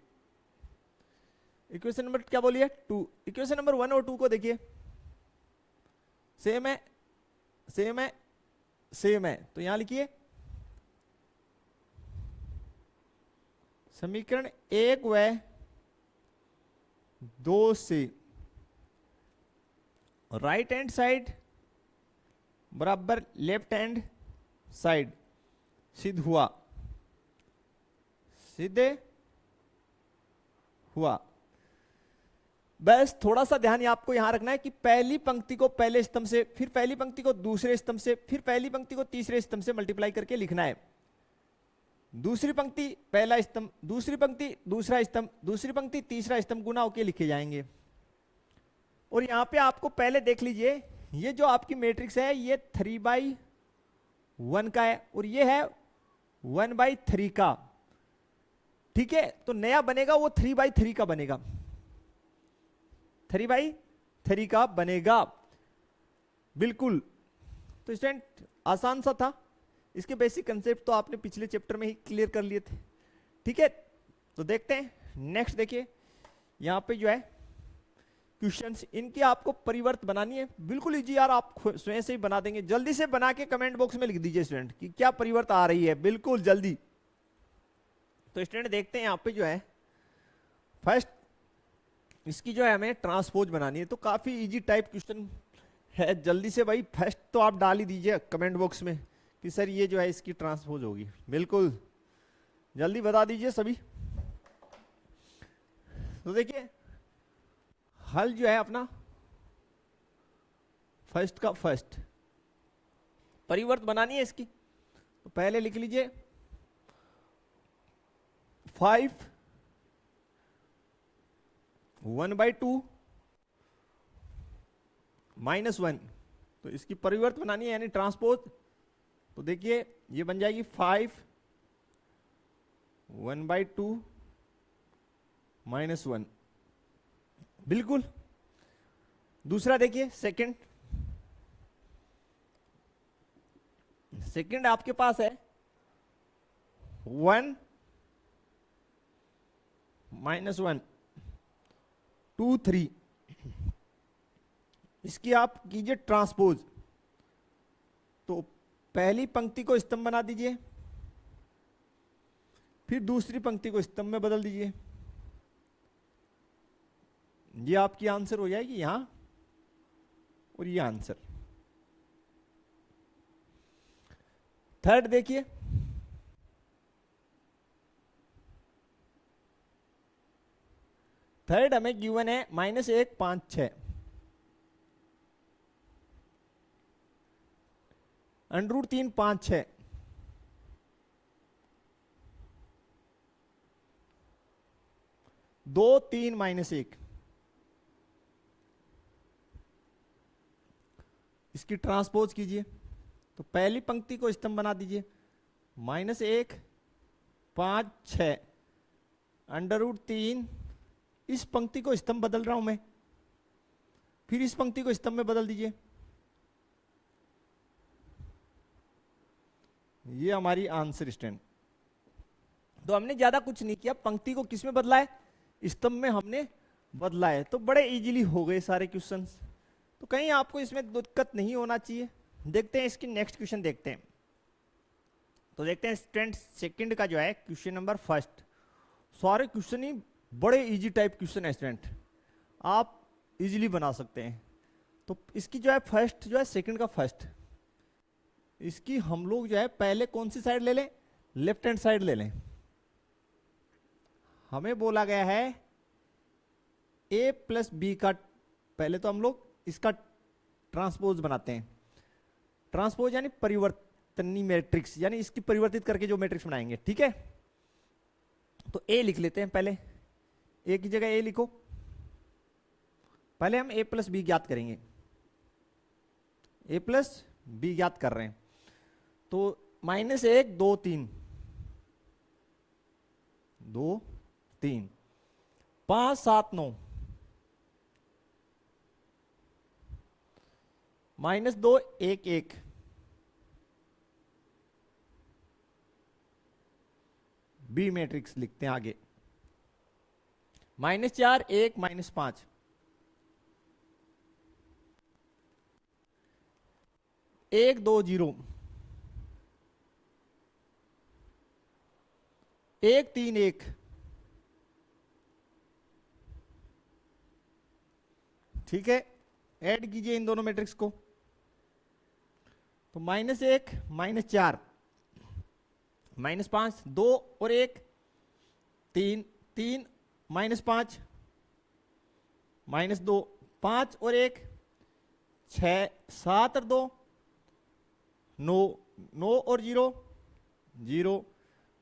Speaker 1: इक्वेशन नंबर क्या बोलिए? 2। इक्वेशन नंबर 1 और 2 को देखिए, सेम है, सेम है, सेम है, तो यहां लिखिए समीकरण 1 व 2 से राइट हैंड साइड बराबर लेफ्ट हैंड साइड सिद्ध हुआ, सिद्ध हुआ। बस थोड़ा सा ध्यान आपको यहां रखना है कि पहली पंक्ति को पहले स्तंभ से, फिर पहली पंक्ति को दूसरे स्तंभ से, फिर पहली पंक्ति को तीसरे स्तंभ से मल्टीप्लाई करके लिखना है। दूसरी पंक्ति पहला स्तंभ, दूसरी पंक्ति दूसरा स्तंभ, दूसरी पंक्ति तीसरा स्तंभ गुना होके लिखे जाएंगे। और यहां पे आपको पहले देख लीजिए, ये जो आपकी मैट्रिक्स है ये 3/1 का है और ये है 1/3 का, ठीक है। तो नया बनेगा वो 3/3 का बनेगा, 3/3 का बनेगा, बिल्कुल। तो स्टूडेंट आसान सा था, इसके बेसिक कंसेप्ट तो आपने पिछले चैप्टर में ही क्लियर कर लिए थे, ठीक है। तो देखते हैं नेक्स्ट, देखिए यहां पे जो है क्वेश्चंस, इनकी आपको परिवर्त बनानी है, बिल्कुल इजी यार, आप स्वयं से ही बना देंगे। जल्दी से बना के कमेंट बॉक्स में लिख दीजिए स्टूडेंट कि क्या परिवर्त आ रही है, बिल्कुल जल्दी। तो स्टूडेंट देखते हैं यहाँ पे जो है फर्स्ट, इसकी जो है हमें ट्रांसपोज बनानी है, तो काफी इजी टाइप क्वेश्चन है। जल्दी से भाई फर्स्ट तो आप डाल ही दीजिए कमेंट बॉक्स में कि सर ये जो है इसकी ट्रांसपोज होगी, बिल्कुल जल्दी बता दीजिए सभी। तो देखिए हल जो है अपना फर्स्ट का फर्स्ट, परिवर्त बनानी है इसकी, तो पहले लिख लीजिए 5 1/2 -1, तो इसकी परिवर्त बनानी है यानी ट्रांसपोज। तो देखिए ये बन जाएगी 5 1/2 -1, बिल्कुल। दूसरा देखिए सेकंड, सेकंड आपके पास है 1 -1 2 3, इसकी आप कीजिए ट्रांसपोज। तो पहली पंक्ति को स्तंभ बना दीजिए, फिर दूसरी पंक्ति को स्तंभ में बदल दीजिए, ये आपकी आंसर हो जाएगी यहां, और ये आंसर। थर्ड देखिए, थर्ड हमें गिवन है -1 5 6, √3 5 6, दो 3 -1, इसकी ट्रांसपोज कीजिए। तो पहली पंक्ति को स्तंभ बना दीजिए, -1 5 6 √3, इस पंक्ति को स्तंभ बदल रहा हूं मैं, फिर इस पंक्ति को स्तंभ में बदल दीजिए, ये हमारी आंसर स्टैंड। तो हमने ज्यादा कुछ नहीं किया, पंक्ति को किस में बदला है? स्तंभ में हमने बदला है। तो बड़े इजीली हो गए सारे क्वेश्चंस, तो कहीं आपको इसमें दिक्कत नहीं होना चाहिए। देखते हैं इसकी नेक्स्ट क्वेश्चन देखते हैं। तो देखते हैं स्टूडेंट सेकंड का जो है क्वेश्चन नंबर फर्स्ट। सारे क्वेश्चन ही बड़े इजी टाइप क्वेश्चन है स्टूडेंट, आप इजीली बना सकते हैं। तो इसकी जो है फर्स्ट जो है सेकंड का फर्स्ट, इसकी हम लोग जो है पहले कौन सी साइड ले लें, लेफ्ट हैंड साइड ले लें। हमें बोला गया है a प्लस बी का, पहले तो हम लोग इसका ट्रांसपोज बनाते हैं। ट्रांसपोज यानी परिवर्तनीय मैट्रिक्स, यानी इसकी परिवर्तित करके जो मैट्रिक्स बनाएंगे, ठीक है। तो a लिख लेते हैं, पहले a की जगह a लिखो। पहले हम a प्लस बी ज्ञात करेंगे, a प्लस बी ज्ञात कर रहे हैं। तो -1 2 3 2 3 5 7 9 -2 1 1 बी मैट्रिक्स लिखते हैं आगे। -4 1 -5 1 2 0 1 3 1 ठीक है। ऐड कीजिए इन दोनों मैट्रिक्स को। तो -1 -4 -5 2 और 1 3 3 -5 -2 5 और 1 6 7 और 2 9 9 और 0 0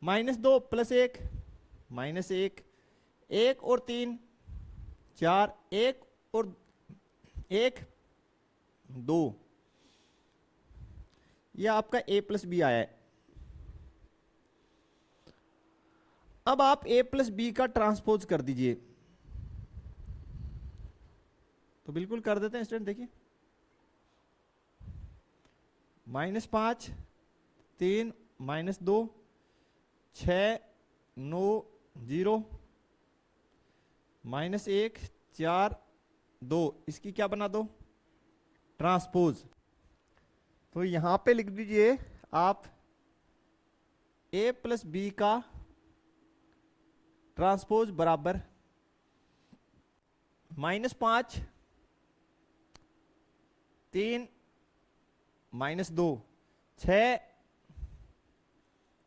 Speaker 1: -2 प्लस 1 -1 1 और 3 4 1 और 1 2। यह आपका a प्लस बी आया है। अब आप a प्लस बी का ट्रांसपोज कर दीजिए। तो बिल्कुल कर देते हैं स्टूडेंट, देखिए -5 3 -2 6 9 0 -1 4 2, इसकी क्या बना दो, ट्रांसपोज। तो यहां पे लिख दीजिए आप a प्लस बी का ट्रांसपोज बराबर -5 3 -2 6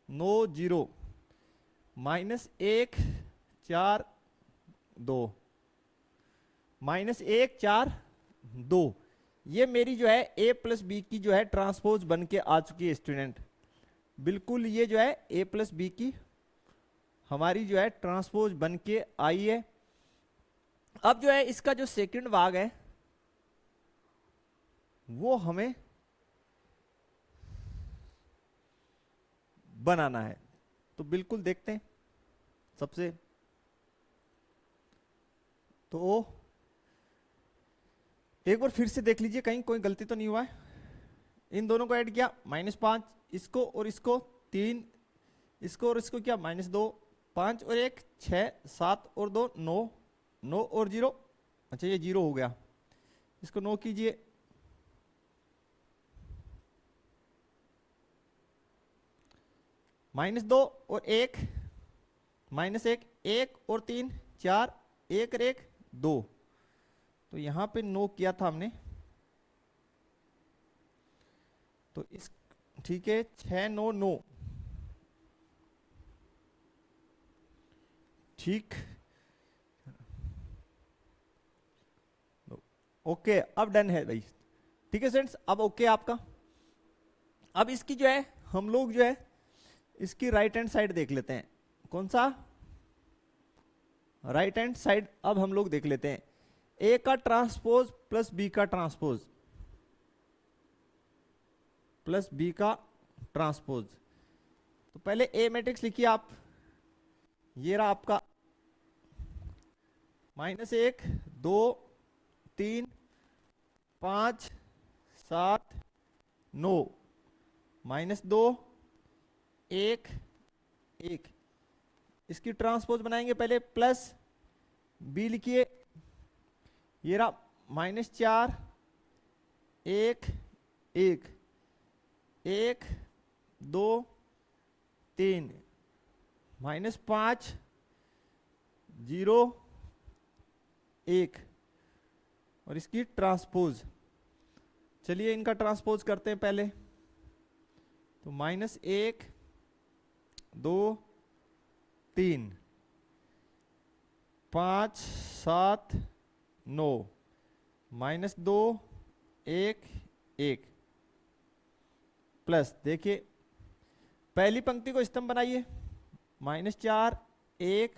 Speaker 1: 9 0 -1 4 2 -1 4 2। ये मेरी जो है a प्लस बी की जो है ट्रांसपोज बन के आ चुकी है स्टूडेंट। बिल्कुल ये जो है a प्लस बी की हमारी जो है ट्रांसपोज बन के आई है। अब जो है इसका जो सेकंड भाग है वो हमें बनाना है। तो बिल्कुल देखते हैं। सबसे तो एक बार फिर से देख लीजिए कहीं कोई गलती तो नहीं हुआ है। इन दोनों को ऐड किया -5, इसको और इसको 3, इसको और इसको किया -2 5 और 1 6 7 और 2 9 9 और 0। अच्छा ये 0 हो गया, इसको 9 कीजिए। -2 और 1 -1 1 और 3 4 1 और 1 2। तो यहां पे 9 किया था हमने, तो इस ठीक है 6 9 9 ठीक। ओके अब डन है भाई, ठीक है फ्रेंड्स, अब ओके आपका। अब इसकी जो है हम लोग जो है इसकी राइट हैंड साइड देख लेते हैं। कौन सा, राइट हैंड साइड अब हम लोग देख लेते हैं। ए का ट्रांसपोज प्लस बी का ट्रांसपोज प्लस बी का ट्रांसपोज। तो पहले ए मैट्रिक्स लिखिए आप, ये रहा आपका -1 2 3 5 7 9 -2 1 1। इसकी ट्रांसपोज बनाएंगे पहले, प्लस बी लिखिए, ये रहा -4 1 1 1 2 3 -5 0 1 और इसकी ट्रांसपोज। चलिए इनका ट्रांसपोज करते हैं पहले। तो -1 2 3 5 7 9 -2 1 1 प्लस, देखिए पहली पंक्ति को स्तंभ बनाइए, -4 1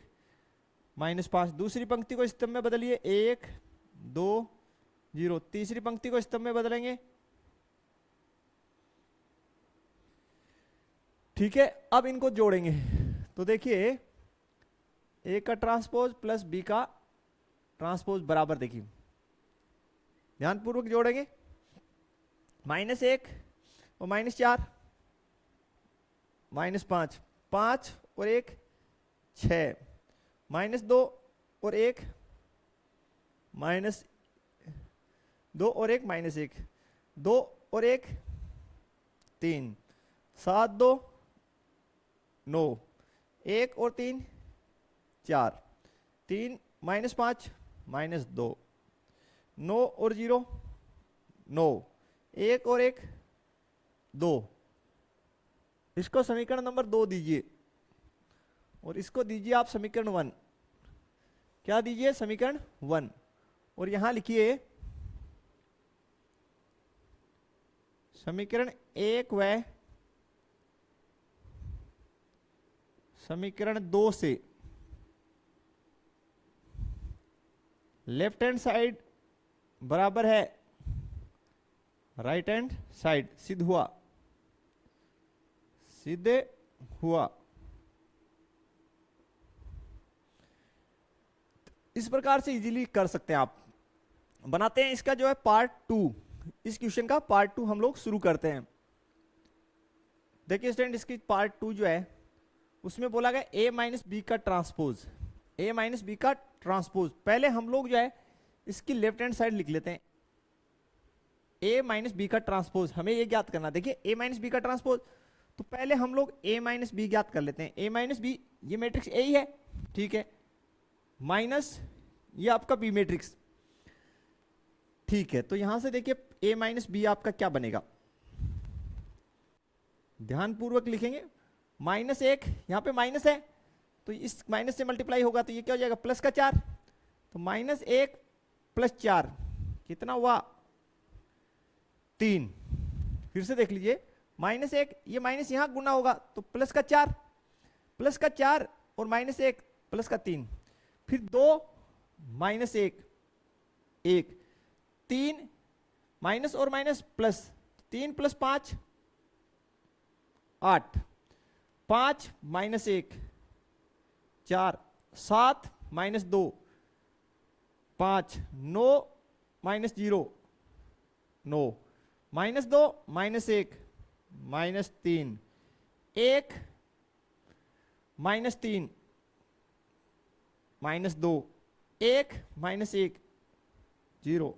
Speaker 1: -5। दूसरी पंक्ति को स्तंभ में बदलिए, 1 2 0। तीसरी पंक्ति को स्तंभ में बदलेंगे। ठीक है, अब इनको जोड़ेंगे। तो देखिए ए का ट्रांसपोज प्लस बी का ट्रांसपोज बराबर, देखिए ध्यानपूर्वक जोड़ेंगे। -1 और -4 -5, 5 और 1 6, -2 और 1 -2 और 1 -1, 2 और 1 3, 7 2 9, 1 और 3 4, 3 -5 -2, 9 और 0 9, 1 और 1 2। इसको समीकरण नंबर 2 दीजिए और इसको दीजिए आप समीकरण 1। क्या दीजिए? समीकरण 1। और यहां लिखिए समीकरण 1 व समीकरण 2 से लेफ्ट हैंड साइड बराबर है राइट हैंड साइड। सिद्ध हुआ, सीधे हुआ। इस प्रकार से इजीली कर सकते हैं आप। बनाते हैं इसका जो है पार्ट 2। इस क्वेश्चन का पार्ट 2 हम लोग शुरू करते हैं। देखिए स्टूडेंट, इसकी पार्ट 2 जो है उसमें बोला गया a माइनस बी का ट्रांसपोज। a माइनस बी का ट्रांसपोज पहले हम लोग जो है इसकी लेफ्ट हैंड साइड लिख लेते हैं। a माइनस बी का ट्रांसपोज हमें ये ज्ञात करना। देखिए a माइनस बी का ट्रांसपोज, तो पहले हम लोग a माइनस बी ज्ञात कर लेते हैं। a माइनस बी, ये मैट्रिक्स A ही है, ठीक है, माइनस ये आपका बी मैट्रिक्स, ठीक है। तो यहां से देखिए a माइनस बी आपका क्या बनेगा, ध्यानपूर्वक लिखेंगे। -1, यहां पे माइनस है तो इस माइनस से मल्टीप्लाई होगा तो ये क्या हो जाएगा, प्लस का 4। तो -1 + 4 कितना हुआ, 3। फिर से देख लीजिए, -1, ये माइनस यहां गुना होगा तो प्लस का 4 और -1 प्लस का 3। फिर 2 -1 1, 3 माइनस और माइनस प्लस, 3 + 5 8, 5 -1 4, 7 -2 5, 9 -0 9, -2 -1 -3, 1 -3 -2, 1 -1 0।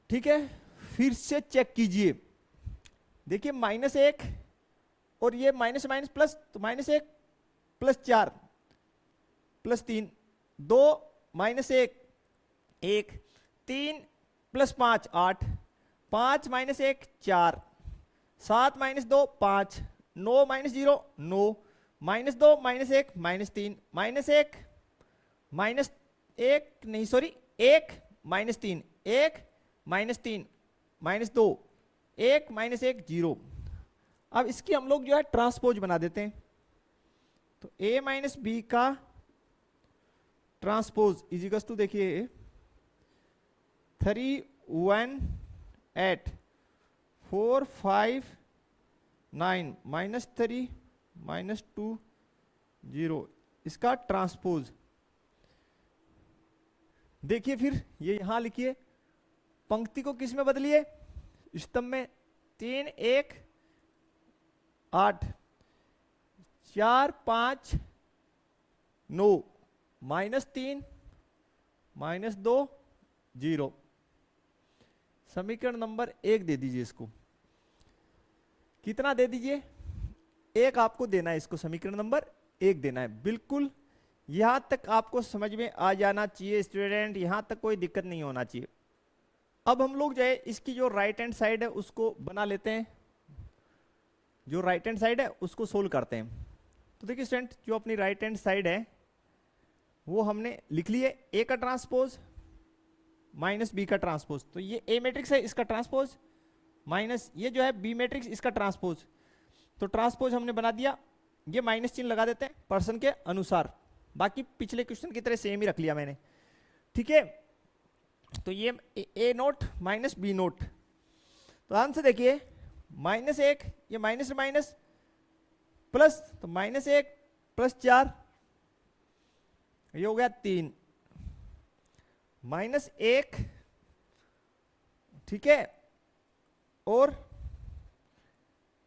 Speaker 1: ठीक है, फिर से चेक कीजिए। देखिए -1 और ये माइनस माइनस प्लस, तो -1 + 4 + 3, 2 -1 1, 3 + 5 8, 5 -1 4, 7 -2 5, 9 -0 9, -2 -1 -3, -1 नहीं सॉरी 1 -3 1 -3 -2 1 -1 0। अब इसकी हम लोग जो है ट्रांसपोज बना देते हैं। तो a माइनस बी का ट्रांसपोज इजिकल्स टू, देखिए 3 1 8 4 5 9 -3 -2 0, इसका ट्रांसपोज। देखिए फिर ये यहां लिखिए, पंक्ति को किस में बदलिए, स्तंभ में। 3 1 8 4 5 9 -3 -2 0। समीकरण नंबर 1 दे दीजिए इसको कितना दे दीजिए, एक आपको देना है, इसको समीकरण नंबर 1 देना है। बिल्कुल यहां तक आपको समझ में आ जाना चाहिए स्टूडेंट, यहां तक कोई दिक्कत नहीं होना चाहिए। अब हम लोग जो है इसकी जो राइट हैंड साइड है उसको बना लेते हैं, जो राइट हैंड साइड है उसको सोल्व करते हैं। तो देखिए स्टूडेंट, जो अपनी राइट हैंड साइड है वो हमने लिख ली है, ए का ट्रांसपोज माइनस बी का ट्रांसपोज। तो ये ए मैट्रिक्स है, इसका ट्रांसपोज, माइनस ये जो है बी मैट्रिक्स, इसका ट्रांसपोज। तो ट्रांसपोज हमने बना दिया, ये माइनस चिन्ह लगा देते हैं पर्सन के अनुसार। बाकी पिछले क्वेश्चन की तरह सेम ही रख लिया मैंने, ठीक है। तो ये ए नोट माइनस बी नोट। तो ध्यान से देखिए, माइनस 1, ये माइनस माइनस प्लस, तो माइनस 1 प्लस 4, ये हो गया 3, माइनस 1, ठीक है, और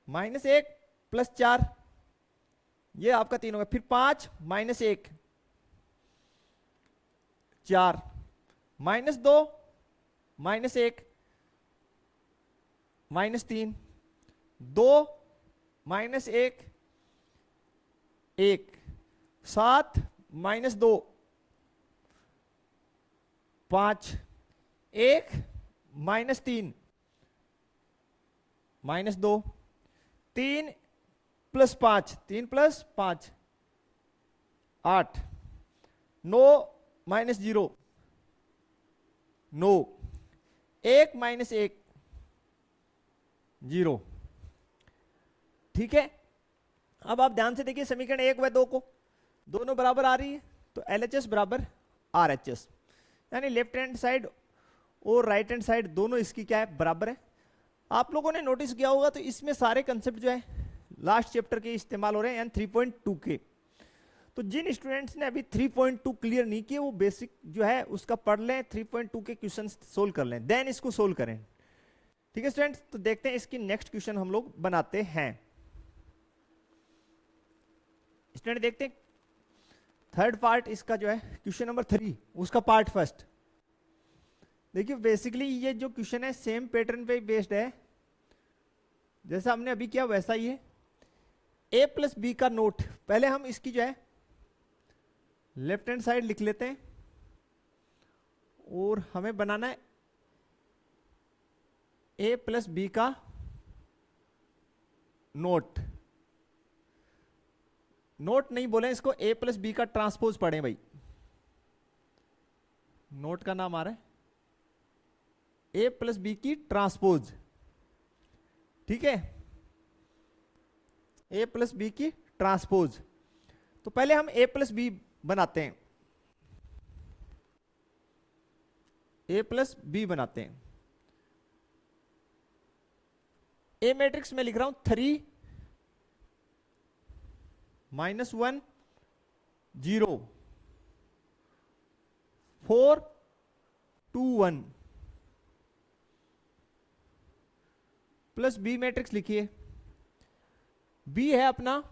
Speaker 1: माइनस 1 प्लस 4, ये आपका 3 होगा। फिर 5 minus 1 4, minus 2 minus 1 minus 3, 2 minus 1 1, 7 minus 2 5, 1 minus 3 minus 2, 3 plus 5, 3 plus 5 8, 9 minus 0 9, 1 minus 1 0, ठीक है। अब आप ध्यान से देखिए समीकरण 1 व 2 को, दोनों बराबर आ रही है, तो LHS बराबर RHS, यानी लेफ्ट हैंड साइड और राइट हैंड साइड दोनों इसकी क्या है, बराबर है। आप लोगों ने नोटिस किया होगा तो इसमें सारे कंसेप्ट जो है लास्ट चैप्टर के इस्तेमाल हो रहे हैं, यानी 3.2 के। तो जिन स्टूडेंट्स ने अभी 3.2 क्लियर नहीं किए वो बेसिक जो है उसका पढ़ लें, 3.2 के क्वेश्चन सोल्व कर लें, देन इसको सोल्व करें, ठीक है स्टूडेंट्स। तो देखते हैं इसकी नेक्स्ट क्वेश्चन हम लोग बनाते हैं। स्टूडेंट देखते हैं थर्ड पार्ट इसका जो है क्वेश्चन नंबर 3, उसका पार्ट फर्स्ट। देखिए बेसिकली ये जो क्वेश्चन है सेम पैटर्न पे बेस्ड है, जैसा हमने अभी किया वैसा ही है। ए प्लस बी का नोट, पहले हम इसकी जो है लेफ्ट हैंड साइड लिख लेते हैं और हमें बनाना है ए प्लस बी का नोट। नोट नहीं बोले इसको, ए प्लस बी का ट्रांसपोज पढ़े भाई, नोट का नाम आ रहा है ए प्लस बी की ट्रांसपोज, ठीक है, ए प्लस बी की ट्रांसपोज। तो पहले हम ए प्लस बी बनाते हैं, ए प्लस बी बनाते हैं। ए मैट्रिक्स में लिख रहा हूं 3 -1 0 4 2 1 प्लस बी मैट्रिक्स लिखिए। बी है अपना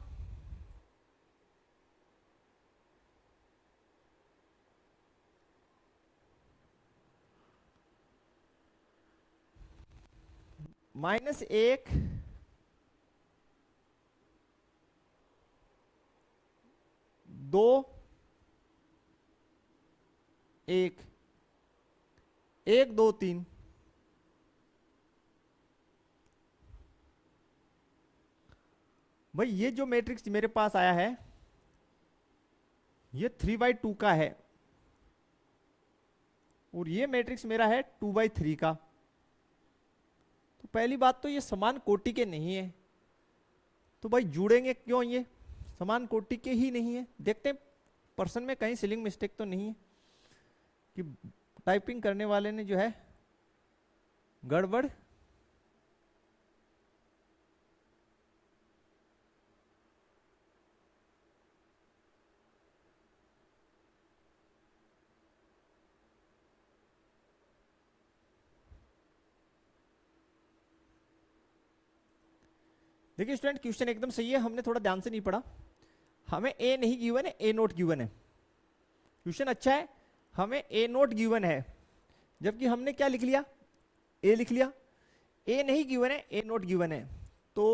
Speaker 1: -1 2 1 1 2 3। भाई ये जो मैट्रिक्स मेरे पास आया है ये 3/2 का है और ये मैट्रिक्स मेरा है 2/3 का। तो पहली बात तो ये समान कोटि के नहीं है, तो भाई जुड़ेंगे क्यों, ये समान कोटि के ही नहीं है। देखते हैं पर्सन में कहीं स्पेलिंग मिस्टेक तो नहीं है कि टाइपिंग करने वाले ने जो है गड़बड़। देखिए स्टूडेंट क्वेश्चन एकदम सही है, हमने थोड़ा ध्यान से नहीं पढ़ा। हमें ए नहीं गिवन है, ए नोट गिवन है। क्वेश्चन अच्छा है, हमें ए नोट गिवन है, जबकि हमने क्या लिख लिया, ए लिख लिया। ए नहीं गिवन है, ए नोट गिवन है। तो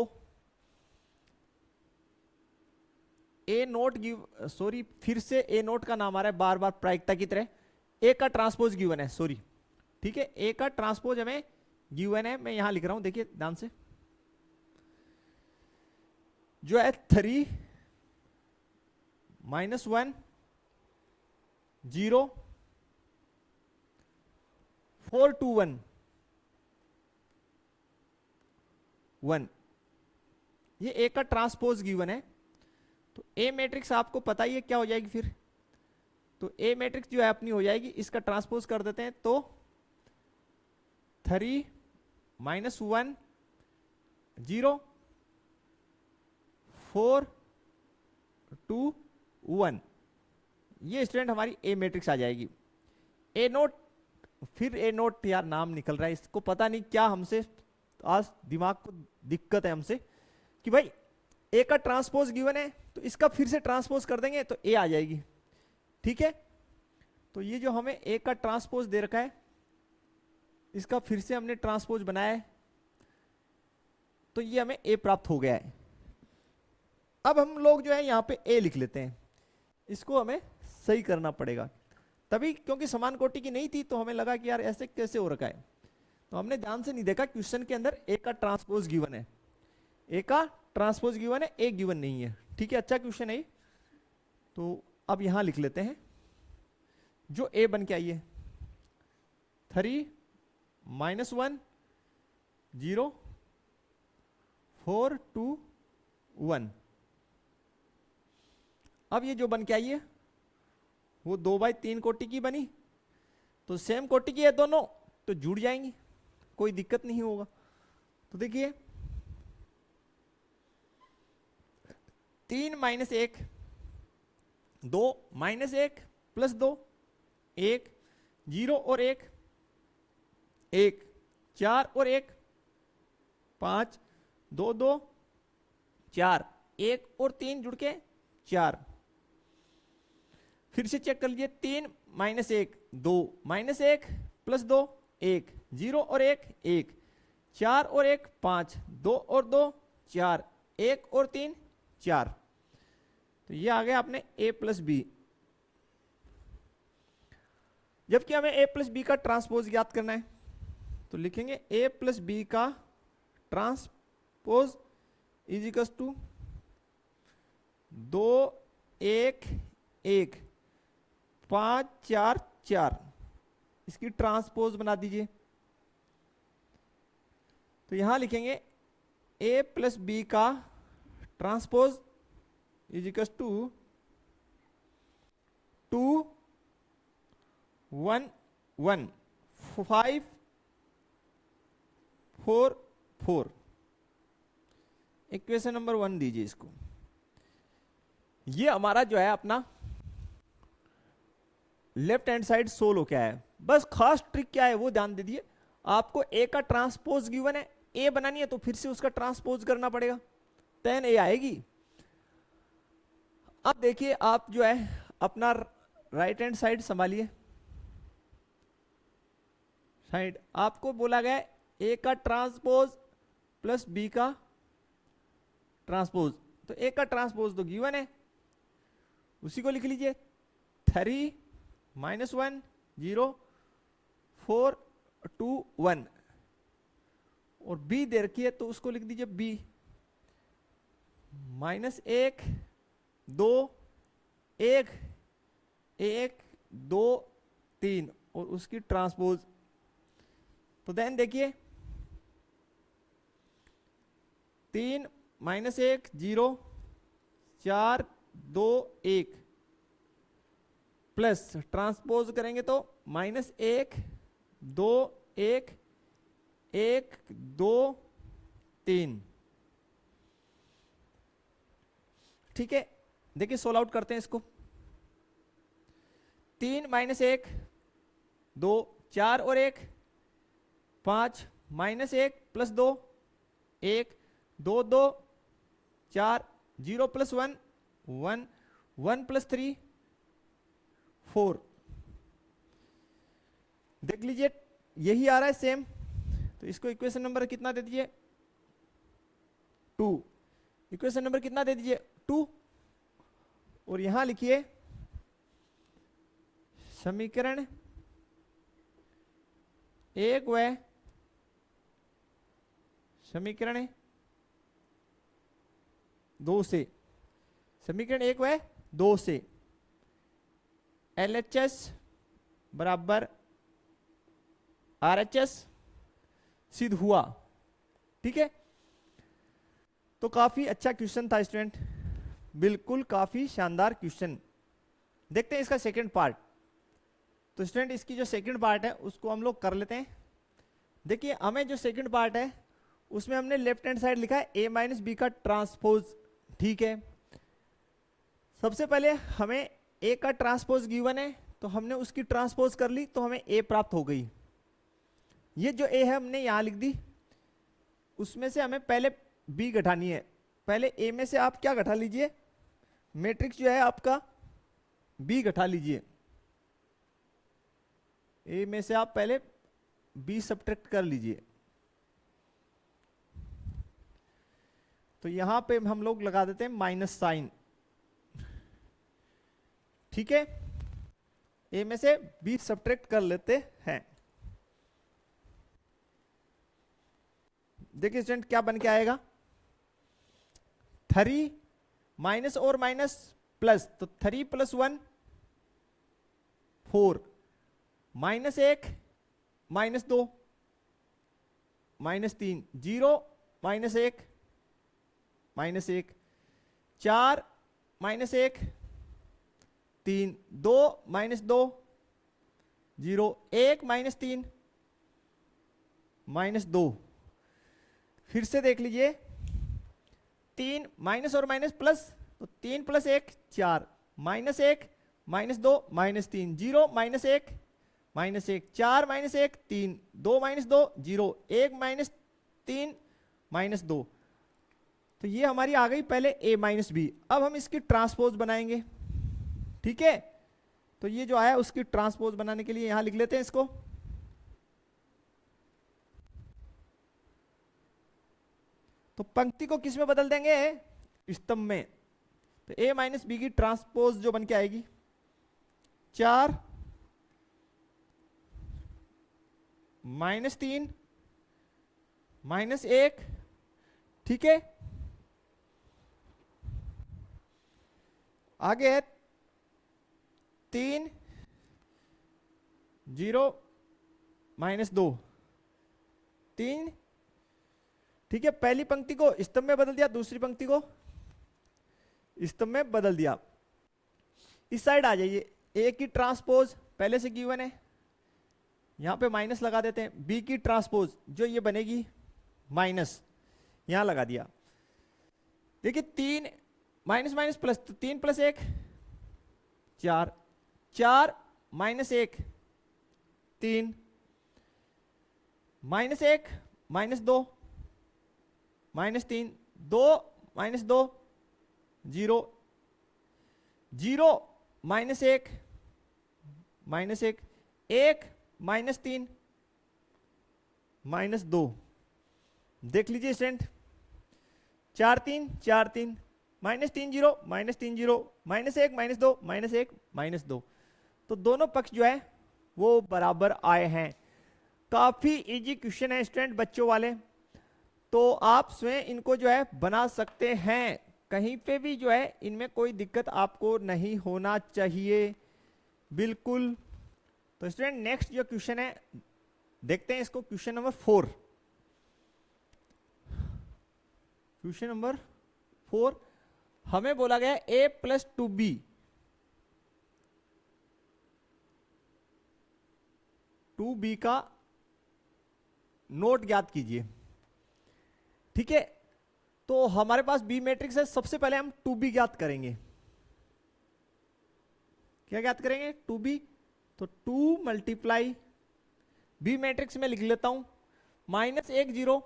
Speaker 1: ए नोट गिव, सॉरी फिर से ए नोट का नाम आ रहा है बार बार प्रायिकता की तरह। ए का ट्रांसपोज गिवन है, सॉरी, ठीक है, ए का ट्रांसपोज हमें गिवन है। मैं यहां लिख रहा हूं, देखिए ध्यान से, जो है 3 -1 0 4 2 1 1, ये ए का ट्रांसपोज गिवन है। तो ए मैट्रिक्स आपको पता ही है क्या हो जाएगी फिर, तो ए मैट्रिक्स जो है अपनी हो जाएगी, इसका ट्रांसपोज कर देते हैं तो 3 -1 0 4 2 1, ये स्टूडेंट हमारी ए मैट्रिक्स आ जाएगी। ए नोट, फिर ए नोट यार नाम निकल रहा है, इसको पता नहीं क्या हमसे आज दिमाग को दिक्कत है हमसे कि भाई ए का ट्रांसपोज गिवन है तो इसका फिर से ट्रांसपोज कर देंगे तो ए आ जाएगी, ठीक है। तो ये जो हमें ए का ट्रांसपोज दे रखा है, इसका फिर से हमने ट्रांसपोज बनाया है, तो ये हमें ए प्राप्त हो गया है। अब हम लोग जो है यहां पे ए लिख लेते हैं, इसको हमें सही करना पड़ेगा, तभी क्योंकि समान कोटि की नहीं थी तो हमें लगा कि यार ऐसे कैसे हो रखा है, तो हमने ध्यान से नहीं देखा क्वेश्चन के अंदर ए का ट्रांसपोज गिवन है, ए का ट्रांसपोज गिवन है, ए गिवन नहीं है, ठीक है। अच्छा क्वेश्चन है। तो अब यहां लिख लेते हैं जो ए बन के आई है 3 -1 0 4 2 1। अब ये जो बन के आई है वो 2/3 कोटि की बनी, तो सेम कोटि की है दोनों तो जुड़ जाएंगी, कोई दिक्कत नहीं होगा। तो देखिए 3 -1 2 -1 +2 1 0 और 1 1 4 और 1 5 2 2 4 1 और 3 जुड़ के 4। फिर से चेक कर लीजिए 3 -1 2 -1 +2 1 0 और 1 1 4 और 1 5 2 और 2 4 1 और 3 4। तो ये आ गया आपने a + b, जबकि हमें a + b का ट्रांसपोज याद करना है, तो लिखेंगे a + b का ट्रांसपोज = 2 1 1 5 4 4, इसकी ट्रांसपोज बना दीजिए। तो यहां लिखेंगे a + b का ट्रांसपोज = 2 1 1 5 4 4। इक्वेशन नंबर 1 दीजिए इसको। ये हमारा जो है अपना लेफ्ट हैंड साइड सोल्व क्या है, बस खास ट्रिक क्या है वो ध्यान दे दिए। आपको ए का ट्रांसपोज गिवन है, ए बनानी है तो फिर से उसका ट्रांसपोज करना पड़ेगा, 10 ए आएगी। अब देखिए आप जो है अपना राइट हैंड साइड संभालिए, साइड आपको बोला गया ए का ट्रांसपोज प्लस बी का ट्रांसपोज, तो ए का ट्रांसपोज तो गिवन है, उसी को लिख लीजिए 3 -1 0 4 2 1, और बी दे रखी है तो उसको लिख दीजिए बी -1 2 1 1 2 3 और उसकी ट्रांसपोज। तो देन देखिए 3 -1 0 4 2 1 प्लस ट्रांसपोज करेंगे तो -1 2 1 1 2 3। ठीक है, देखिए सोल्व आउट करते हैं इसको। 3 -1 2 4 और 1 5 -1 + 2 1 2 2 4 0 + 1 1 1 + 3 4। देख लीजिए यही आ रहा है सेम, तो इसको इक्वेशन नंबर कितना दे दीजिए 2। इक्वेशन नंबर कितना दे दीजिए 2। और यहां लिखिए समीकरण 1 व समीकरण 2 से, समीकरण 1 व 2 से LHS बराबर RHS सिद्ध हुआ। ठीक है, तो काफी अच्छा क्वेश्चन था स्टूडेंट, बिल्कुल काफी शानदार क्वेश्चन। देखते हैं इसका सेकंड पार्ट। तो स्टूडेंट इसकी जो सेकंड पार्ट है उसको हम लोग कर लेते हैं। देखिए हमें जो सेकंड पार्ट है उसमें हमने लेफ्ट हैंड साइड लिखा है a माइनस बी का ट्रांसपोज। ठीक है, सबसे पहले हमें a का ट्रांसपोज गिवन है तो हमने उसकी ट्रांसपोज कर ली तो हमें a प्राप्त हो गई। ये जो a है हमने यहां लिख दी, उसमें से हमें पहले b घटानी है। पहले a में से आप क्या घटा लीजिए, मैट्रिक्स जो है आपका b घटा लीजिए। a में से आप पहले b सब्ट्रैक्ट कर लीजिए। तो यहां पे हम लोग लगा देते हैं माइनस साइन। ठीक है, a में से b सब्ट्रैक्ट कर लेते हैं। देखिए स्टूडेंट क्या बन के आएगा, 3 माइनस और माइनस प्लस, तो 3 + 1 4, -1 -2 -3 0 -1 -1 4 -1 3 2 -2 0 1 -3 -2। फिर से देख लीजिए, 3 माइनस और माइनस प्लस, तो 3 + 1 4 -1 -2 -3 0 -1 -1 4 -1 3 2 -2 0 1 -3 -2। तो ये हमारी आ गई पहले a माइनस बी। अब हम इसकी ट्रांसपोज बनाएंगे। ठीक है, तो ये जो आया उसकी ट्रांसपोज बनाने के लिए यहां लिख लेते हैं इसको। तो पंक्ति को किस में बदल देंगे, स्तंभ में। तो a माइनस बी की ट्रांसपोज जो बन के आएगी 4 -3 -1। ठीक है, आगे है 3 0 -2 3। ठीक है, पहली पंक्ति को स्तंभ में बदल दिया, दूसरी पंक्ति को स्तंभ में बदल दिया। इस साइड आ जाइए, ए की ट्रांसपोज पहले से गिवन है, यहां पे माइनस लगा देते हैं। बी की ट्रांसपोज जो ये बनेगी माइनस, यहां लगा दिया। देखिए 3 माइनस माइनस प्लस, तो 3 + 1 4 4 -1 3 -1 -2 -3 2 -2 0 0 -1 -1 1 -3 -2। देख लीजिए स्टूडेंट, 4 3 4 3 -3 0 -3 0 -1 -2 -1 -2। तो दोनों पक्ष जो है वो बराबर आए हैं। काफी इजी क्वेश्चन है स्टूडेंट बच्चों वाले, तो आप स्वयं इनको जो है बना सकते हैं। कहीं पे भी जो है इनमें कोई दिक्कत आपको नहीं होना चाहिए, बिल्कुल। तो स्टूडेंट नेक्स्ट जो क्वेश्चन है देखते हैं इसको, क्वेश्चन नंबर 4। क्वेश्चन नंबर 4 हमें बोला गया a + 2b का नोट ज्ञात कीजिए। ठीक है, तो हमारे पास बी मैट्रिक्स है, सबसे पहले हम 2b ज्ञात करेंगे। क्या ज्ञात करेंगे, 2b। तो 2 × बी मैट्रिक्स में लिख लेता हूं, -1 0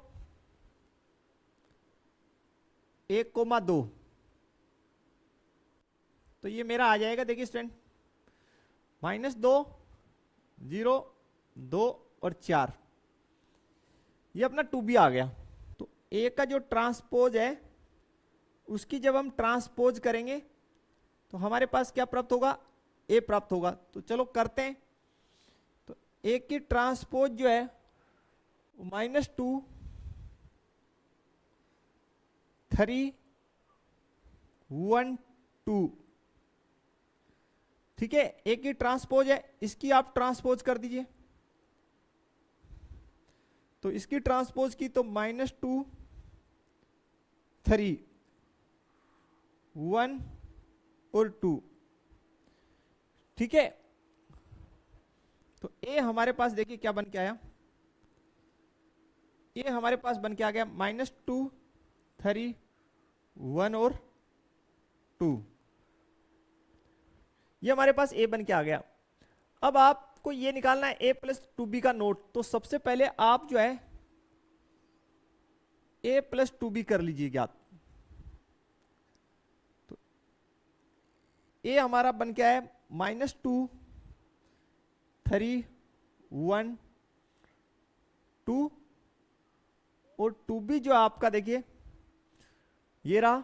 Speaker 1: 1, 2। तो ये मेरा आ जाएगा, देखिए स्टूडेंट, -2 0 2 और 4। ये अपना 2b आ गया। तो a का जो ट्रांसपोज है उसकी जब हम ट्रांसपोज करेंगे तो हमारे पास क्या प्राप्त होगा, ए प्राप्त होगा। तो चलो करते हैं। तो ए की ट्रांसपोज जो है -2 3 1 2, ठीक है, ए की ट्रांसपोज है, इसकी आप ट्रांसपोज कर दीजिए। तो इसकी ट्रांसपोज की तो -2 3 1 और 2, ठीक है। तो ए हमारे पास देखिए क्या बन के आया, ए हमारे पास बन के आ गया -2 3 1 और 2, ये हमारे पास ए बन के आ गया। अब आपको ये निकालना है a प्लस 2b का नोट। तो सबसे पहले आप जो है a प्लस 2b कर लीजिए ज्ञात। तो a हमारा बन के आया -2 3 1 2 और 2b जो आपका देखिए ये रहा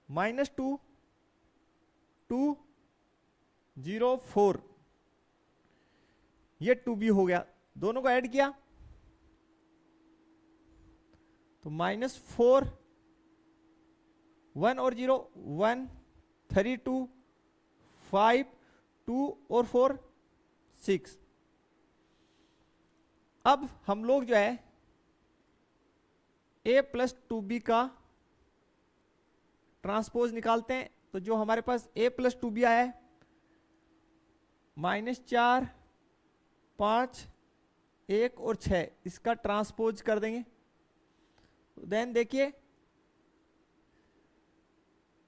Speaker 1: -2 2 0 4, ये 2b हो गया, दोनों को ऐड किया तो -4 1 और 0 1 3 2 5 2 और 4 6। अब हम लोग जो है a प्लस 2b का ट्रांसपोज निकालते हैं। तो जो हमारे पास a प्लस 2b आया है -4 5 1 और 6, इसका ट्रांसपोज कर देंगे। देन देखिए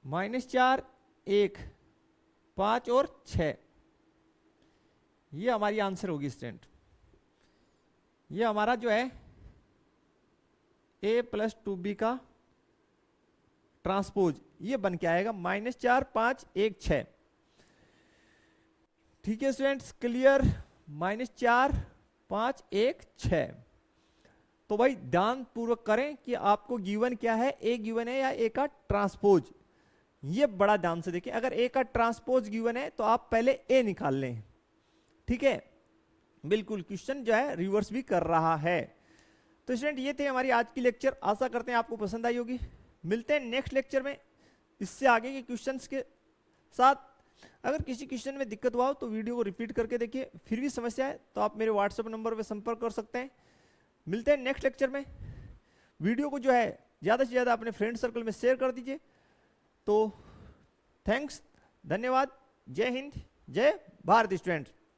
Speaker 1: -4 1 5 और 6, ये हमारी आंसर होगी स्टूडेंट। ये हमारा जो है a प्लस 2b का ट्रांसपोज ये बन के आएगा -4 5 1 6, ठीक है स्टूडेंट्स, क्लियर। -4 5 1 6। तो भाई ध्यान पूर्वक करें कि आपको गिवन क्या है, ए गिवन है या ए का ट्रांसपोज, ये बड़ा ध्यान से देखिए। अगर ए का ट्रांसपोज गिवन है तो आप पहले ए निकाल लें, ठीक है। बिल्कुल क्वेश्चन जो है रिवर्स भी कर रहा है। तो स्टूडेंट ये थे हमारी आज की लेक्चर, आशा करते हैं आपको पसंद आई होगी। मिलते हैं नेक्स्ट लेक्चर में इससे आगे के क्वेश्चंस के साथ। अगर किसी क्वेश्चन में दिक्कत हुआ हो तो वीडियो को रिपीट करके देखिए, फिर भी समस्या है तो आप मेरे व्हाट्सएप नंबर पर संपर्क कर सकते हैं। मिलते हैं नेक्स्ट लेक्चर में। वीडियो को जो है ज़्यादा से ज़्यादा अपने फ्रेंड सर्कल में शेयर कर दीजिए। तो थैंक्स, धन्यवाद, जय हिंद, जय भारत स्टूडेंट्स।